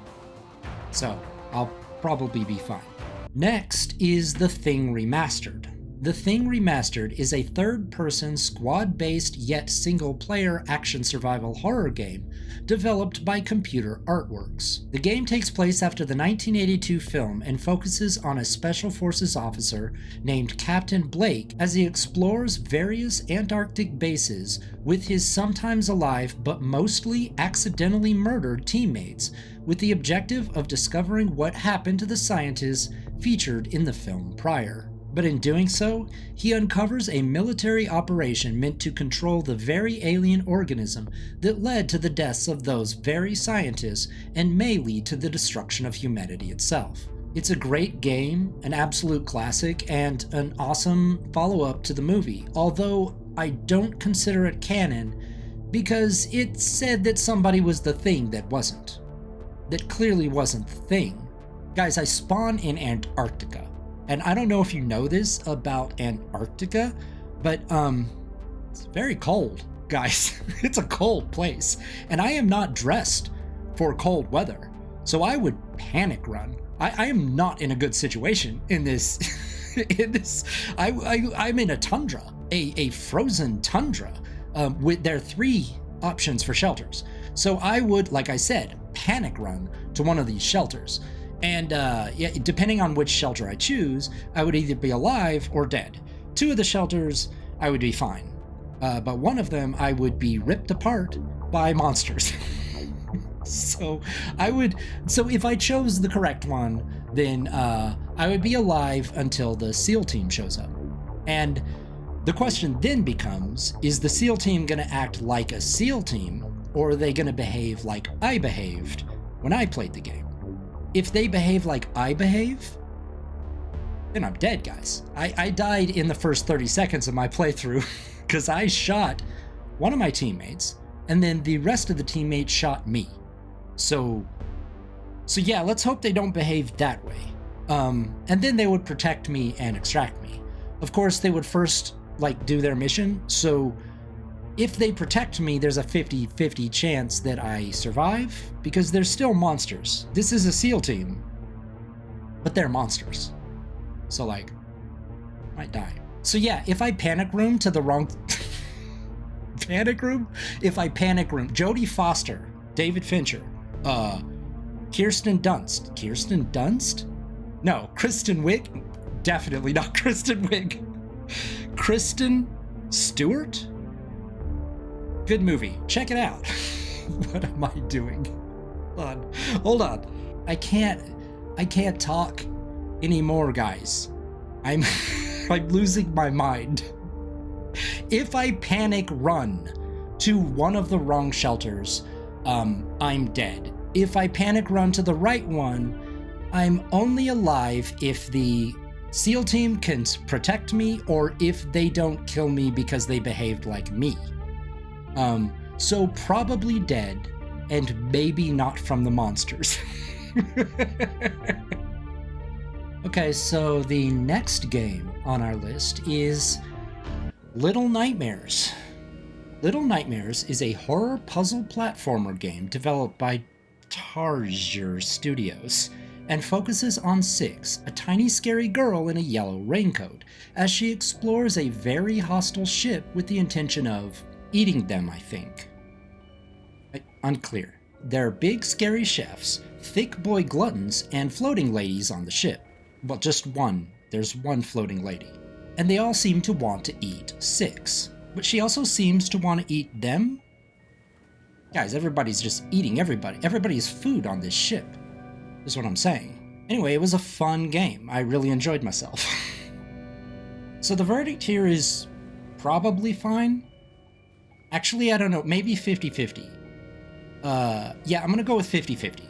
So I'll probably be fine. Next is The Thing Remastered. The Thing Remastered is a third-person, squad-based yet single-player action survival horror game developed by Computer Artworks. The game takes place after the 1982 film and focuses on a Special Forces officer named Captain Blake as he explores various Antarctic bases with his sometimes alive but mostly accidentally murdered teammates, with the objective of discovering what happened to the scientists featured in the film prior. But in doing so, he uncovers a military operation meant to control the very alien organism that led to the deaths of those very scientists and may lead to the destruction of humanity itself. It's a great game, an absolute classic, and an awesome follow-up to the movie, although I don't consider it canon because it said that somebody was the thing that wasn't. That clearly wasn't the thing. Guys, I spawn in Antarctica. And I don't know if you know this about Antarctica, but it's very cold, guys. It's a cold place. And I am not dressed for cold weather. So I would panic run. I am not in a good situation in this. I'm in a tundra, a frozen tundra. There are 3 options for shelters. So I would, like I said, panic run to one of these shelters. And depending on which shelter I choose, I would either be alive or dead. 2 of the shelters, I would be fine. But one of them, I would be ripped apart by monsters. So if I chose the correct one, then I would be alive until the SEAL team shows up. And the question then becomes, is the SEAL team going to act like a SEAL team, or are they going to behave like I behaved when I played the game? If they behave like I behave, then I'm dead, guys. I died in the first 30 seconds of my playthrough because I shot one of my teammates, and then the rest of the teammates shot me. So yeah, let's hope they don't behave that way. And then they would protect me and extract me. Of course, they would first do their mission. So if they protect me, there's a 50-50 chance that I survive, because they're still monsters. This is a SEAL team, but they're monsters. So I might die. So yeah, if I panic room to the wrong if I panic room, Jodie Foster, David Fincher, Kirsten Dunst? No, Kristen Wiig? Definitely not Kristen Wiig. Kristen Stewart? Good movie. Check it out. What am I doing? Hold on. I can't talk anymore, guys. I'm losing my mind. If I panic run to one of the wrong shelters, I'm dead. If I panic run to the right one, I'm only alive if the SEAL team can protect me, or if they don't kill me because they behaved like me. So probably dead, and maybe not from the monsters. Okay, so the next game on our list is Little Nightmares. Little Nightmares is a horror puzzle platformer game developed by Tarsier Studios, and focuses on Six, a tiny scary girl in a yellow raincoat, as she explores a very hostile ship with the intention of eating them, I think. Unclear. There are big scary chefs, thick boy gluttons, and floating ladies on the ship. Well, just one. There's one floating lady. And they all seem to want to eat Six. But she also seems to want to eat them? Guys, everybody's just eating everybody. Everybody's food on this ship. Is what I'm saying. Anyway, it was a fun game. I really enjoyed myself. So the verdict here is probably fine. Actually, I don't know. Maybe 50-50. Yeah, I'm gonna go with 50-50.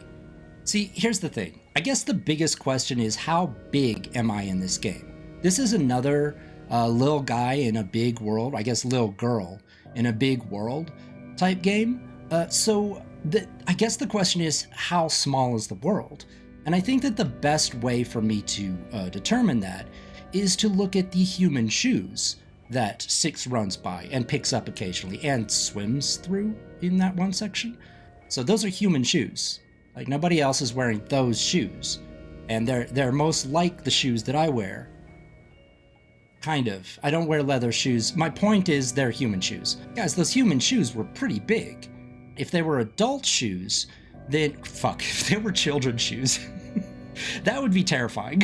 See, here's the thing. I guess the biggest question is, how big am I in this game? This is another little guy in a big world. I guess little girl in a big world type game. I guess the question is, how small is the world? And I think that the best way for me to determine that is to look at the human shoes that Six runs by and picks up occasionally and swims through in that one section. So those are human shoes. Like, nobody else is wearing those shoes. And they're most like the shoes that I wear. Kind of. I don't wear leather shoes. My point is, they're human shoes. Guys, those human shoes were pretty big. If they were adult shoes, then if they were children's shoes, that would be terrifying.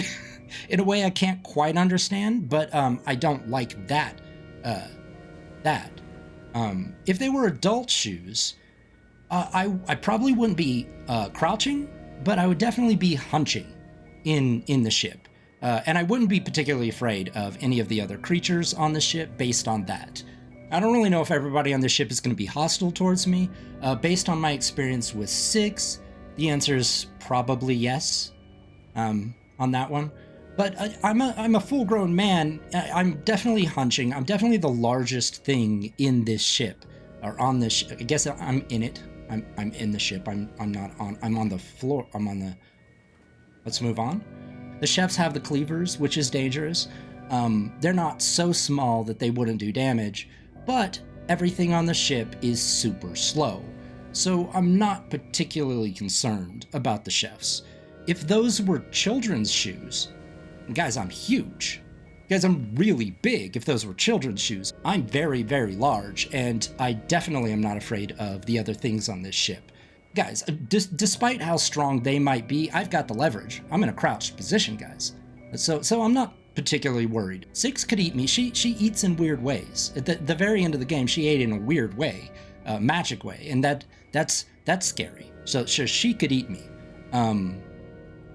In a way I can't quite understand, but I don't like that. If they were adult shoes, I probably wouldn't be crouching, but I would definitely be hunching in the ship. And I wouldn't be particularly afraid of any of the other creatures on the ship based on that. I don't really know if everybody on the ship is going to be hostile towards me. Based on my experience with Six, the answer is probably yes on that one. But I'm a full-grown man. I'm definitely hunching. I'm definitely the largest thing in this ship, or on this ship. I guess I'm in it. I'm in the ship. I'm not on. I'm on the floor. I'm on the. Let's move on. The chefs have the cleavers, which is dangerous. They're not so small that they wouldn't do damage, but everything on the ship is super slow. so I'm not particularly concerned about the chefs. If those were children's shoes, guys, I'm huge. Guys, I'm really big. If those were children's shoes, I'm very, very large, and I definitely am not afraid of the other things on this ship. Guys, despite how strong they might be, I've got the leverage. I'm in a crouched position, guys. So I'm not particularly worried. Six could eat me. She eats in weird ways. At the very end of the game, she ate in a weird way, magic way, and that's scary. So she could eat me.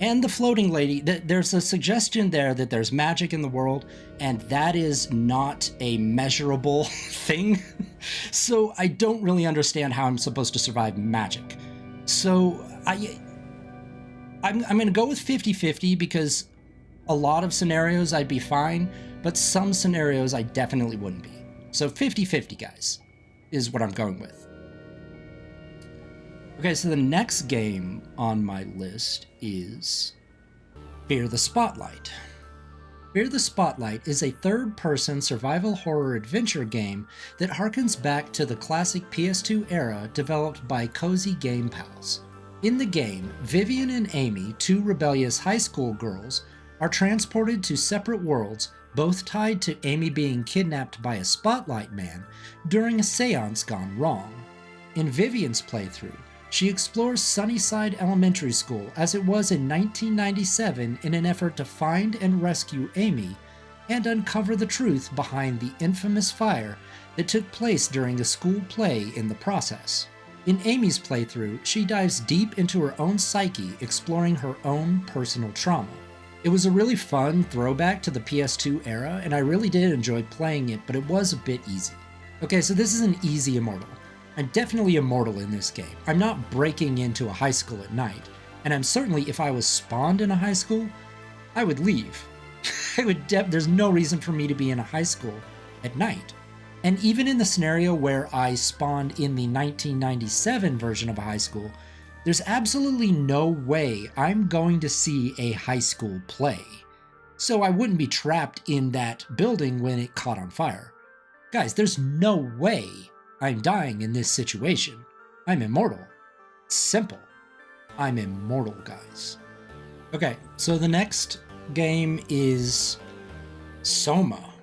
And the floating lady, there's a suggestion there that there's magic in the world, and that is not a measurable thing. So I don't really understand how I'm supposed to survive magic. So I'm going to go with 50-50 because a lot of scenarios I'd be fine, but some scenarios I definitely wouldn't be. So 50-50, guys, is what I'm going with. Okay, so the next game on my list is Fear the Spotlight. Fear the Spotlight is a third-person survival horror adventure game that harkens back to the classic PS2 era developed by Cozy Game Pals. In the game, Vivian and Amy, two rebellious high school girls, are transported to separate worlds, both tied to Amy being kidnapped by a Spotlight Man during a seance gone wrong. In Vivian's playthrough, she explores Sunnyside Elementary School as it was in 1997 in an effort to find and rescue Amy and uncover the truth behind the infamous fire that took place during a school play in the process. In Amy's playthrough, she dives deep into her own psyche, exploring her own personal trauma. It was a really fun throwback to the PS2 era, and I really did enjoy playing it, but it was a bit easy. Okay, so this is an easy immortal. I'm definitely immortal in this game. I'm not breaking into a high school at night, and I'm certainly, if I was spawned in a high school, I would leave. There's no reason for me to be in a high school at night. And even in the scenario where I spawned in the 1997 version of a high school, there's absolutely no way I'm going to see a high school play. So I wouldn't be trapped in that building when it caught on fire. Guys, there's no way I'm dying in this situation. I'm immortal. It's simple. I'm immortal, guys. Okay, so the next game is SOMA.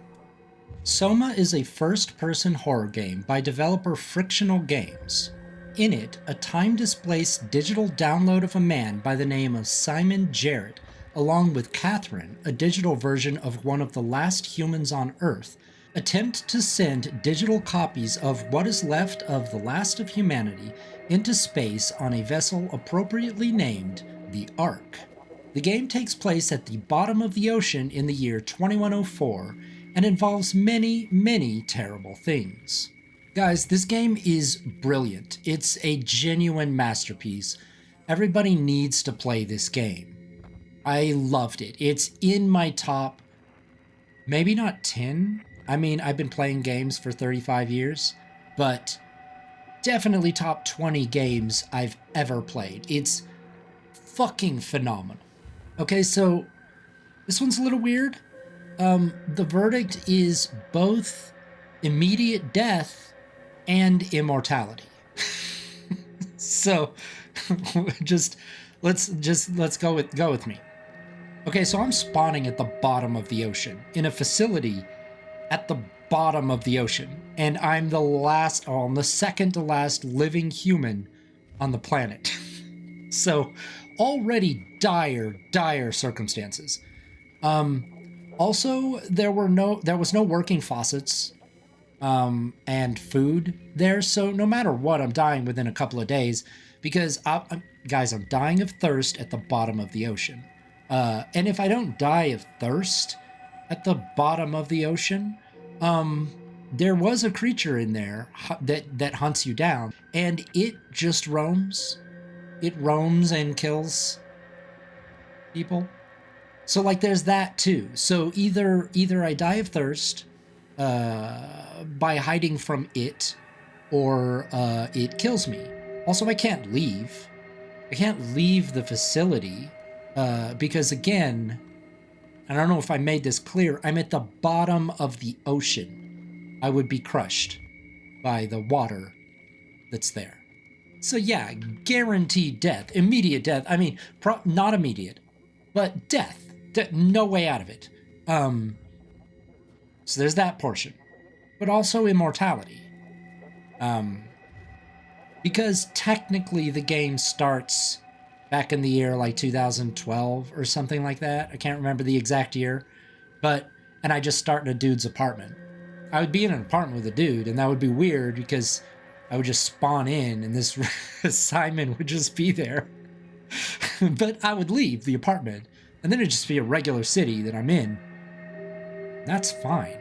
SOMA is a first-person horror game by developer Frictional Games. In it, a time-displaced digital download of a man by the name of Simon Jarrett, along with Catherine, a digital version of one of the last humans on Earth, attempt to send digital copies of what is left of the last of humanity into space on a vessel appropriately named the Ark. The game takes place at the bottom of the ocean in the year 2104 and involves many, many terrible things. Guys, this game is brilliant. It's a genuine masterpiece. Everybody needs to play this game. I loved it. It's in my top, maybe not 10. I mean, I've been playing games for 35 years, but definitely top 20 games I've ever played. It's fucking phenomenal. Okay, so this one's a little weird. The verdict is both immediate death and immortality. So let's go with me. Okay, so I'm spawning at the bottom of the ocean in a facility at the bottom of the ocean, and I'm the second to last living human on the planet. So already dire circumstances. Also, there was no working faucets and food there, so no matter what, I'm dying within a couple of days because guys, I'm dying of thirst at the bottom of the ocean. And if I don't die of thirst at the bottom of the ocean, there was a creature in there that hunts you down, and it just roams. It roams and kills people. So like there's that too. So either I die of thirst by hiding from it, or it kills me. Also, I can't leave. I can't leave the facility because again, I don't know if I made this clear, I'm at the bottom of the ocean. I would be crushed by the water that's there. So yeah, guaranteed death, immediate death. I mean, not immediate, but death. No way out of it. So there's that portion, but also immortality. Because technically the game starts back in the year like 2012 or something like that. I can't remember the exact year, and I just start in a dude's apartment. I would be in an apartment with a dude, and that would be weird because I would just spawn in and this Simon would just be there. But I would leave the apartment, and then it'd just be a regular city that I'm in. That's fine.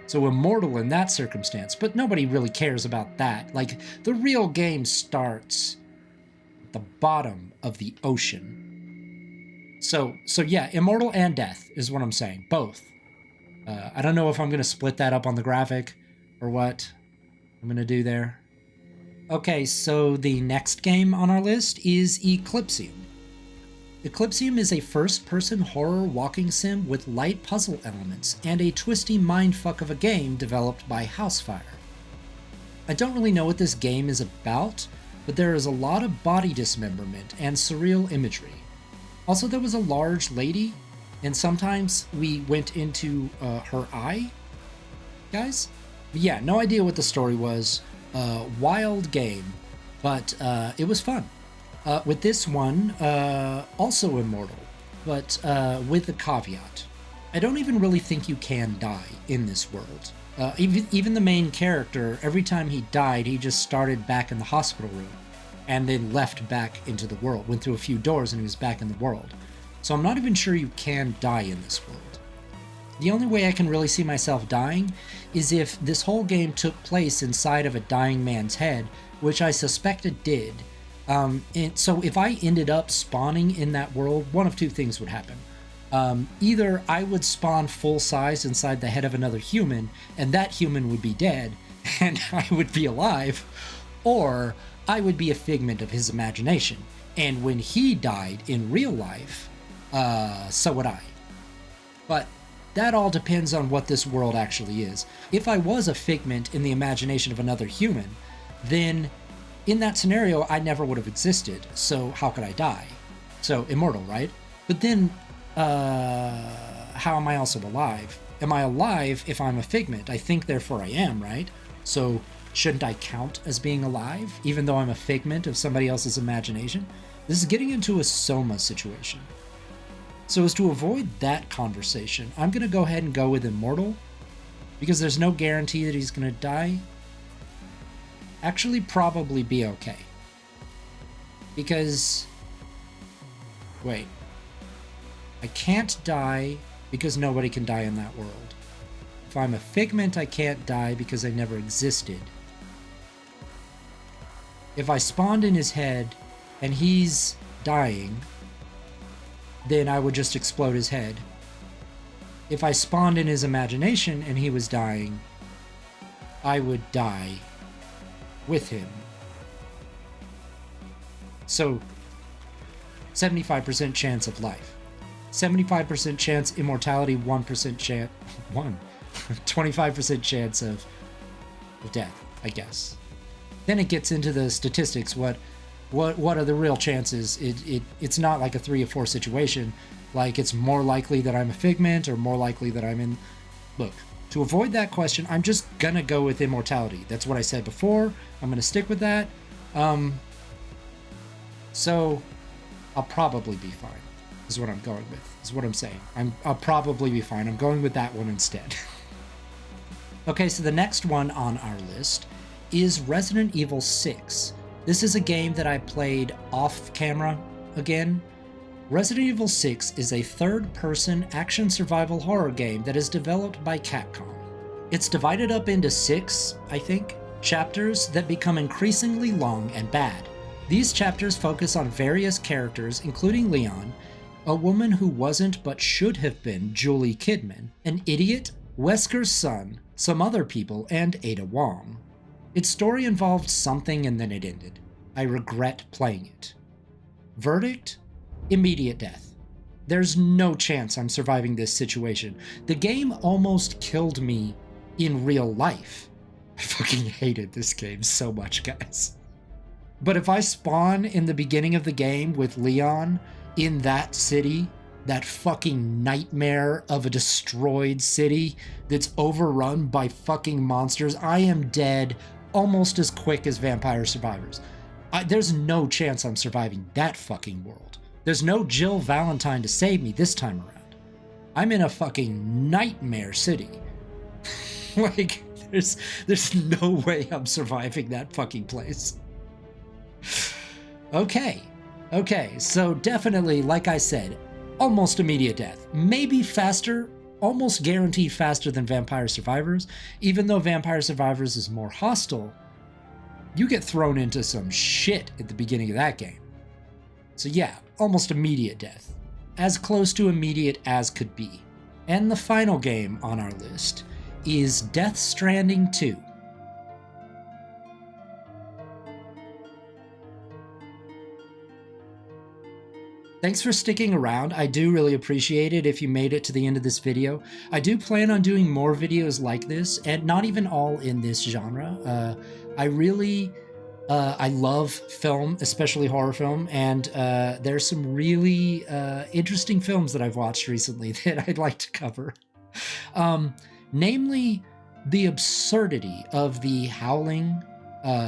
So immortal in that circumstance, but nobody really cares about that. Like, the real game starts at the bottom of the ocean. So yeah, immortal and death is what I'm saying, both. I don't know if I'm going to split that up on the graphic or what I'm going to do there. Okay, so the next game on our list is Eclipsium. Eclipsium is a first-person horror walking sim with light puzzle elements and a twisty mindfuck of a game developed by Housefire. I don't really know what this game is about, but there is a lot of body dismemberment and surreal imagery. Also, there was a large lady, and sometimes we went into her eye, guys? But yeah, no idea what the story was. Wild game, but it was fun. With this one, also immortal, but with a caveat. I don't even really think you can die in this world. Even the main character, every time he died, he just started back in the hospital room and then left back into the world, went through a few doors and he was back in the world. So I'm not even sure you can die in this world. The only way I can really see myself dying is if this whole game took place inside of a dying man's head, which I suspect it did. And so if I ended up spawning in that world, one of two things would happen. Either I would spawn full size inside the head of another human, and that human would be dead, and I would be alive, or I would be a figment of his imagination, and when he died in real life, so would I. But that all depends on what this world actually is. If I was a figment in the imagination of another human, then in that scenario, I never would have existed, so how could I die? So, immortal, right? But then, how am I also alive? Am I alive if I'm a figment? I think, therefore, I am, right? So, shouldn't I count as being alive, even though I'm a figment of somebody else's imagination? This is getting into a SOMA situation. So as to avoid that conversation, I'm going to go ahead and go with immortal, because there's no guarantee that he's going to die. Actually, probably be okay. Because, wait, I can't die because nobody can die in that world. If I'm a figment, I can't die because I never existed. If I spawned in his head and he's dying, then I would just explode his head. If I spawned in his imagination and he was dying, I would die with him. So, 75% chance of life. 75% chance immortality, 1% chance... 25% chance of death, I guess. Then it gets into the statistics. What are the real chances? It's not like a 3 or 4 situation. Like, it's more likely that I'm a figment or more likely that I'm in... Look, to avoid that question, I'm just gonna go with immortality. That's what I said before. I'm gonna stick with that. So, I'll probably be fine, is what I'm going with, is what I'm saying. I'll probably be fine. I'm going with that one instead. Okay, so the next one on our list is Resident Evil 6. This is a game that I played off camera again. Resident Evil 6 is a third-person action survival horror game that is developed by Capcom. It's divided up into 6, I think, chapters that become increasingly long and bad. These chapters focus on various characters, including Leon, a woman who wasn't but should have been Julie Kidman, an idiot, Wesker's son, some other people, and Ada Wong. Its story involved something and then it ended. I regret playing it. Verdict? Immediate death. There's no chance I'm surviving this situation. The game almost killed me in real life. I fucking hated this game so much, guys. But if I spawn in the beginning of the game with Leon in that city, that fucking nightmare of a destroyed city that's overrun by fucking monsters, I am dead almost as quick as Vampire Survivors. There's no chance I'm surviving that fucking world. There's no Jill Valentine to save me this time around. I'm in a fucking nightmare city. Like, there's no way I'm surviving that fucking place. Okay, so definitely, like I said, almost immediate death. Maybe faster, almost guaranteed faster than Vampire Survivors. Even though Vampire Survivors is more hostile, you get thrown into some shit at the beginning of that game. So yeah, almost immediate death. As close to immediate as could be. And the final game on our list is Death Stranding 2. Thanks for sticking around. I do really appreciate it if you made it to the end of this video. I do plan on doing more videos like this, and not even all in this genre. I love film, especially horror film, and there's some really interesting films that I've watched recently that I'd like to cover. Namely, the absurdity of the Howling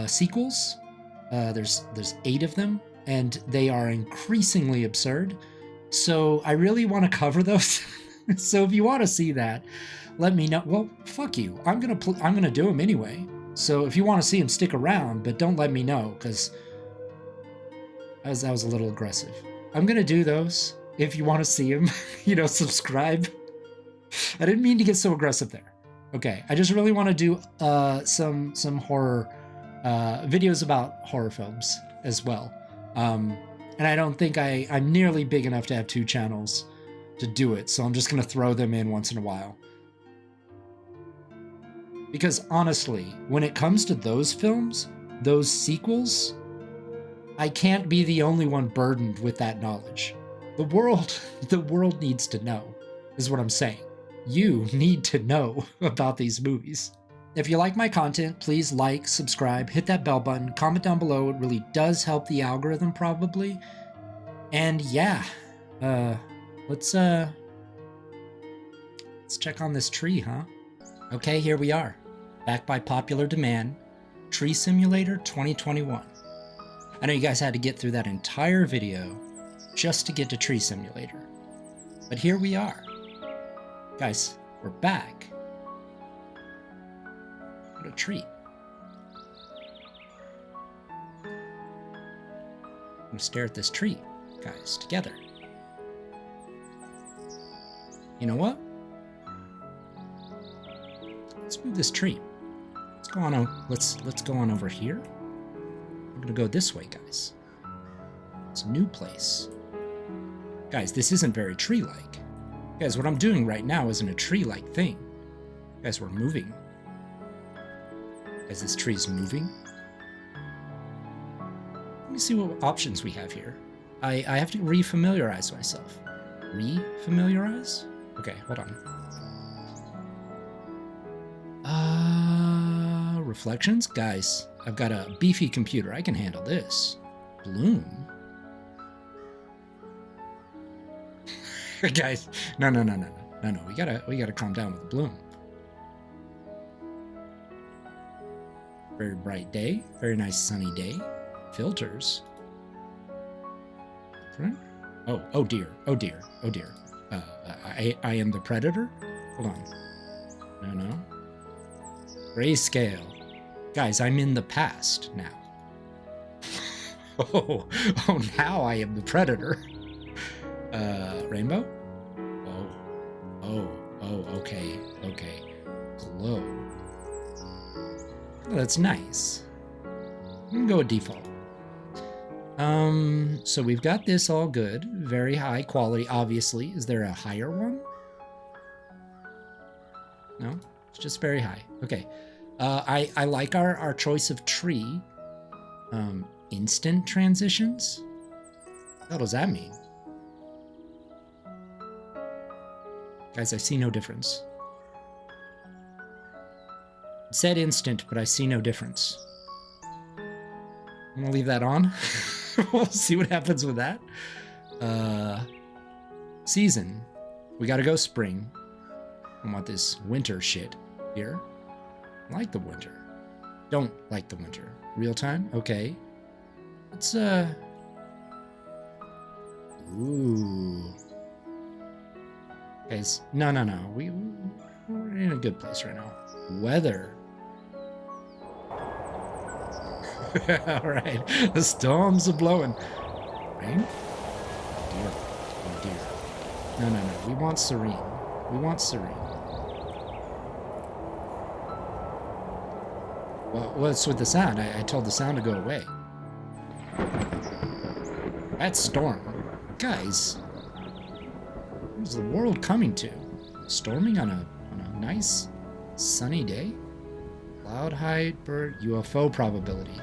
sequels. There's 8 of them, and they are increasingly absurd. So I really want to cover those. So if you want to see that, let me know. Well, fuck you. I'm gonna do them anyway. So if you want to see them, stick around, but don't let me know, because that was a little aggressive. I'm gonna do those. If you want to see them, subscribe. I didn't mean to get so aggressive there. Okay, I just really want to do some horror videos about horror films as well. And I don't think I'm nearly big enough to have 2 channels to do it, so I'm just gonna throw them in once in a while. Because honestly, when it comes to those films, those sequels, I can't be the only one burdened with that knowledge. The world needs to know, is what I'm saying. You need to know about these movies. If you like my content, please like, subscribe, hit that bell button, comment down below. It really does help the algorithm, probably. And yeah, let's check on this tree, huh? Okay, here we are. Back by popular demand, Tree Simulator 2021. I know you guys had to get through that entire video just to get to Tree Simulator. But here we are. Guys, we're back. What a treat. I'm gonna stare at this tree, guys, together. You know what? Let's move this tree. Let's go on over here. We're gonna go this way, guys. It's a new place. Guys, this isn't very tree-like. Guys, what I'm doing right now isn't a tree-like thing. Guys, we're moving. Guys, this tree's moving. Let me see what options we have here. I have to re-familiarize myself. Re-familiarize? Okay, hold on. Reflections? Guys, I've got a beefy computer. I can handle this. Bloom? Guys, no. We gotta calm down with the bloom. Very bright day. Very nice sunny day. Filters. Oh dear. I am the predator? Hold on. No. Grayscale. Guys, I'm in the past now. Oh, now I am the predator. Rainbow? Okay. Glow. Oh, that's nice. I'm gonna go with default. So we've got this all good. Very high quality, obviously. Is there a higher one? No? It's just very high. Okay. I like our choice of tree. Instant transitions? What does that mean? Guys, I see no difference. It said instant, but I see no difference. I'm gonna leave that on. We'll see what happens with that. Season. We gotta go spring. I want this winter shit here. I like the winter. Don't like the winter. Real time? Okay. Let's, ooh. Guys, no. We're in a good place right now. Weather. Alright. The storms are blowing. Rain? Dear. Oh, dear. No. We want serene. We want serene. Well, what's with the sound? I told the sound to go away. That's storm. Guys. Where's the world coming to? Storming on a nice sunny day? Cloud height, bird, UFO probability.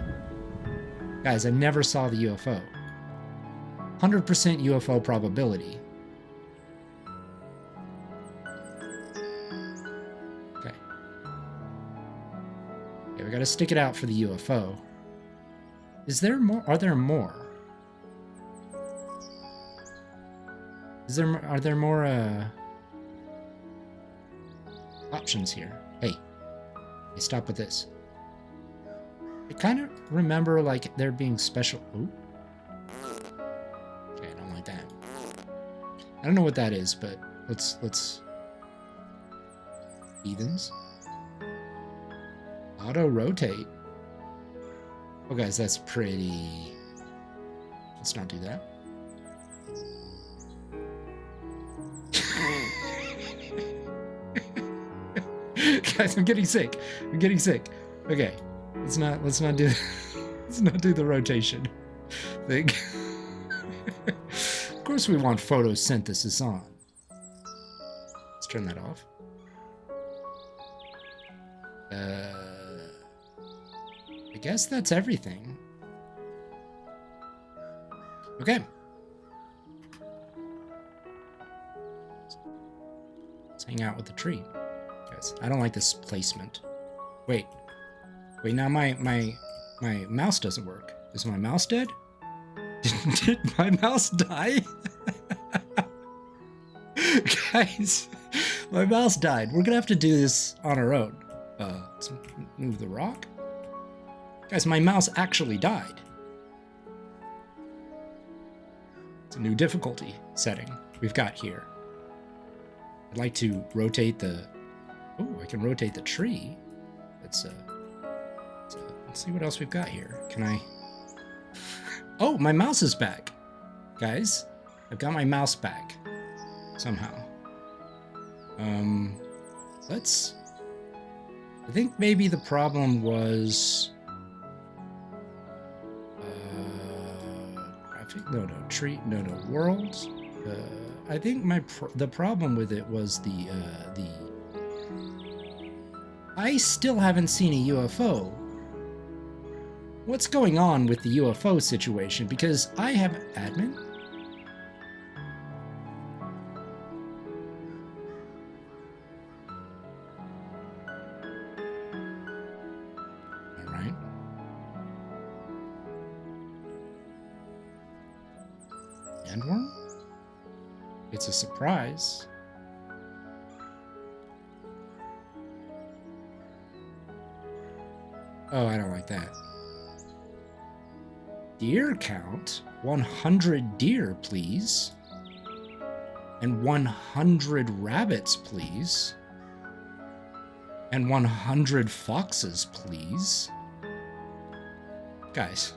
Guys, I never saw the UFO. 100% UFO probability. Okay. Okay, we gotta stick it out for the UFO. Is there more? Are there more? Are there more, options here? Hey, stop with this. I kind of remember, like, there being special... Ooh. Okay, I don't like that. I don't know what that is, but let's... Heathens. Auto-rotate. Oh, guys, that's pretty... Let's not do that. Guys, I'm getting sick. Okay, let's not do the rotation thing. Of course, we want photosynthesis on. Let's turn that off. I guess that's everything. Okay. Let's hang out with the tree. Guys, I don't like this placement. Wait, now my mouse doesn't work. Is my mouse dead? Did my mouse die? Guys, my mouse died. We're gonna have to do this on our own. Let's move the rock. Guys, my mouse actually died. It's a new difficulty setting we've got here. I'd like to rotate the... Oh, I can rotate the tree. Let's see what else we've got here. Can I... Oh, my mouse is back. Guys, I've got my mouse back. Somehow. Let's... I think maybe the problem was... worlds. I think the problem with it was I still haven't seen a UFO. What's going on with the UFO situation? Because I have admin. All right. Handworm? It's a surprise. Oh, I don't like that. Deer count? 100 deer, please. And 100 rabbits, please. And 100 foxes, please. Guys.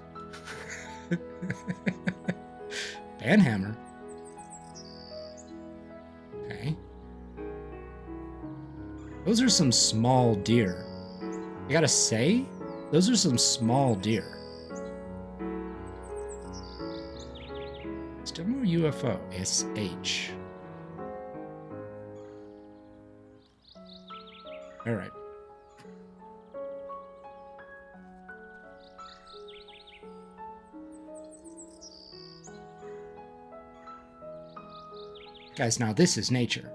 Banhammer. Okay. Those are some small deer. I gotta say, those are some small deer. Still no UFO. SH. All right. Guys, now this is nature.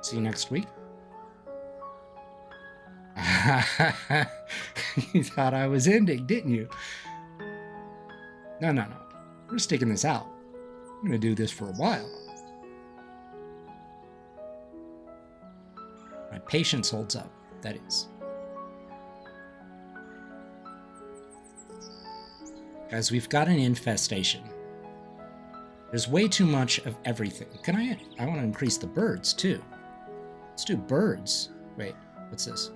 See you next week. You thought I was ending, didn't you? No. We're sticking this out. I'm going to do this for a while. My patience holds up, that is. Guys, we've got an infestation. There's way too much of everything. I want to increase the birds, too. Let's do birds. Wait, what's this?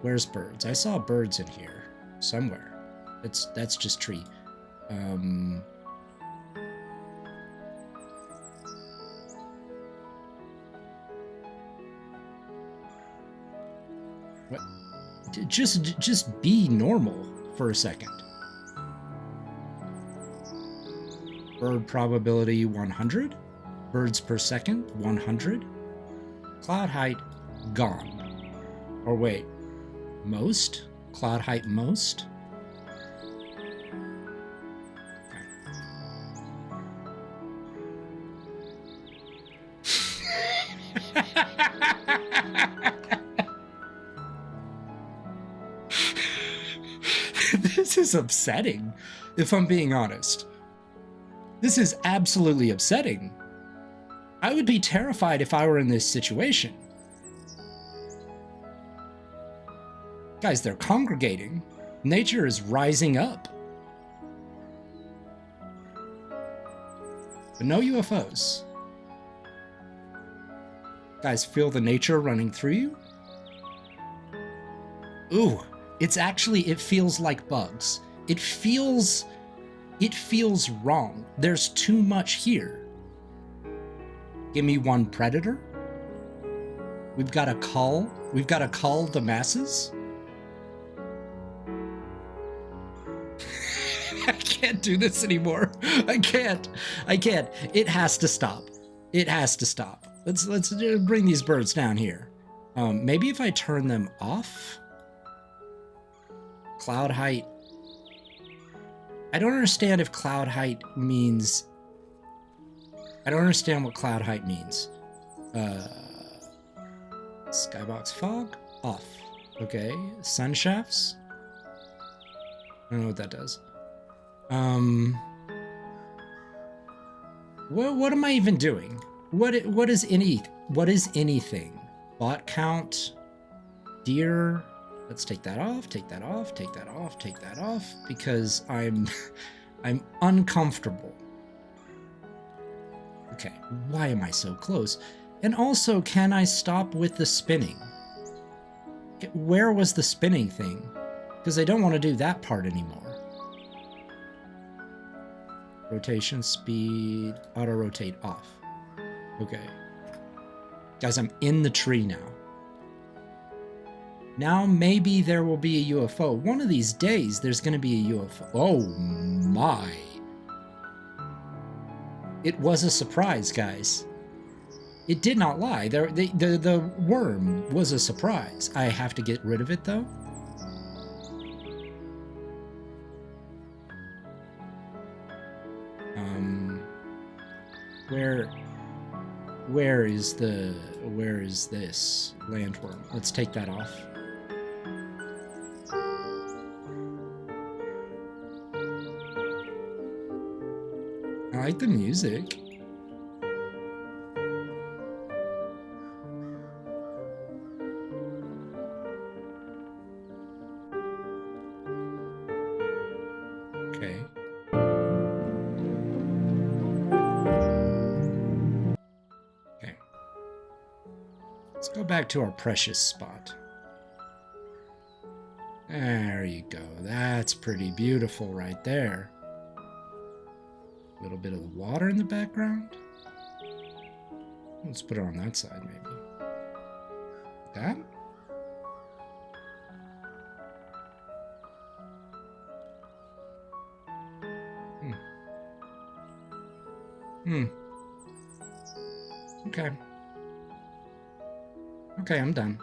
Where's birds? I saw birds in here somewhere. That's just tree. What? Just be normal for a second. Bird probability 100. Birds per second 100. Cloud height gone. Or wait, most? Cloud height most? This is upsetting, if I'm being honest. This is absolutely upsetting. I would be terrified if I were in this situation. Guys, they're congregating. Nature is rising up. But no UFOs. Guys, feel the nature running through you? Ooh, it feels like bugs. It feels wrong. There's too much here. Give me one predator. We've got to call the masses. I can't do this anymore. I can't. It has to stop. Let's bring these birds down here. Maybe if I turn them off. Cloud height. I don't understand if cloud height means. I don't understand what cloud height means. Skybox fog off. Okay. Sun shafts. I don't know what that does. What am I even doing? What is anything? Bot count, deer. Let's take that off, take that off, take that off, take that off, because I'm uncomfortable. Okay, why am I so close? And also, can I stop with the spinning? Where was the spinning thing? Because I don't want to do that part anymore. Rotation speed, auto rotate off. Okay. Guys, I'm in the tree now. Now maybe there will be a UFO. One of these days, there's going to be a UFO. Oh my. It was a surprise, guys. It did not lie. The worm was a surprise. I have to get rid of it, though. Where is this landworm? Let's take that off. I like the music. Okay. Okay. Let's go back to our precious spot. There you go. That's pretty beautiful right there. A little bit of the water in the background. Let's put it on that side, maybe. That? Okay. Okay, I'm done.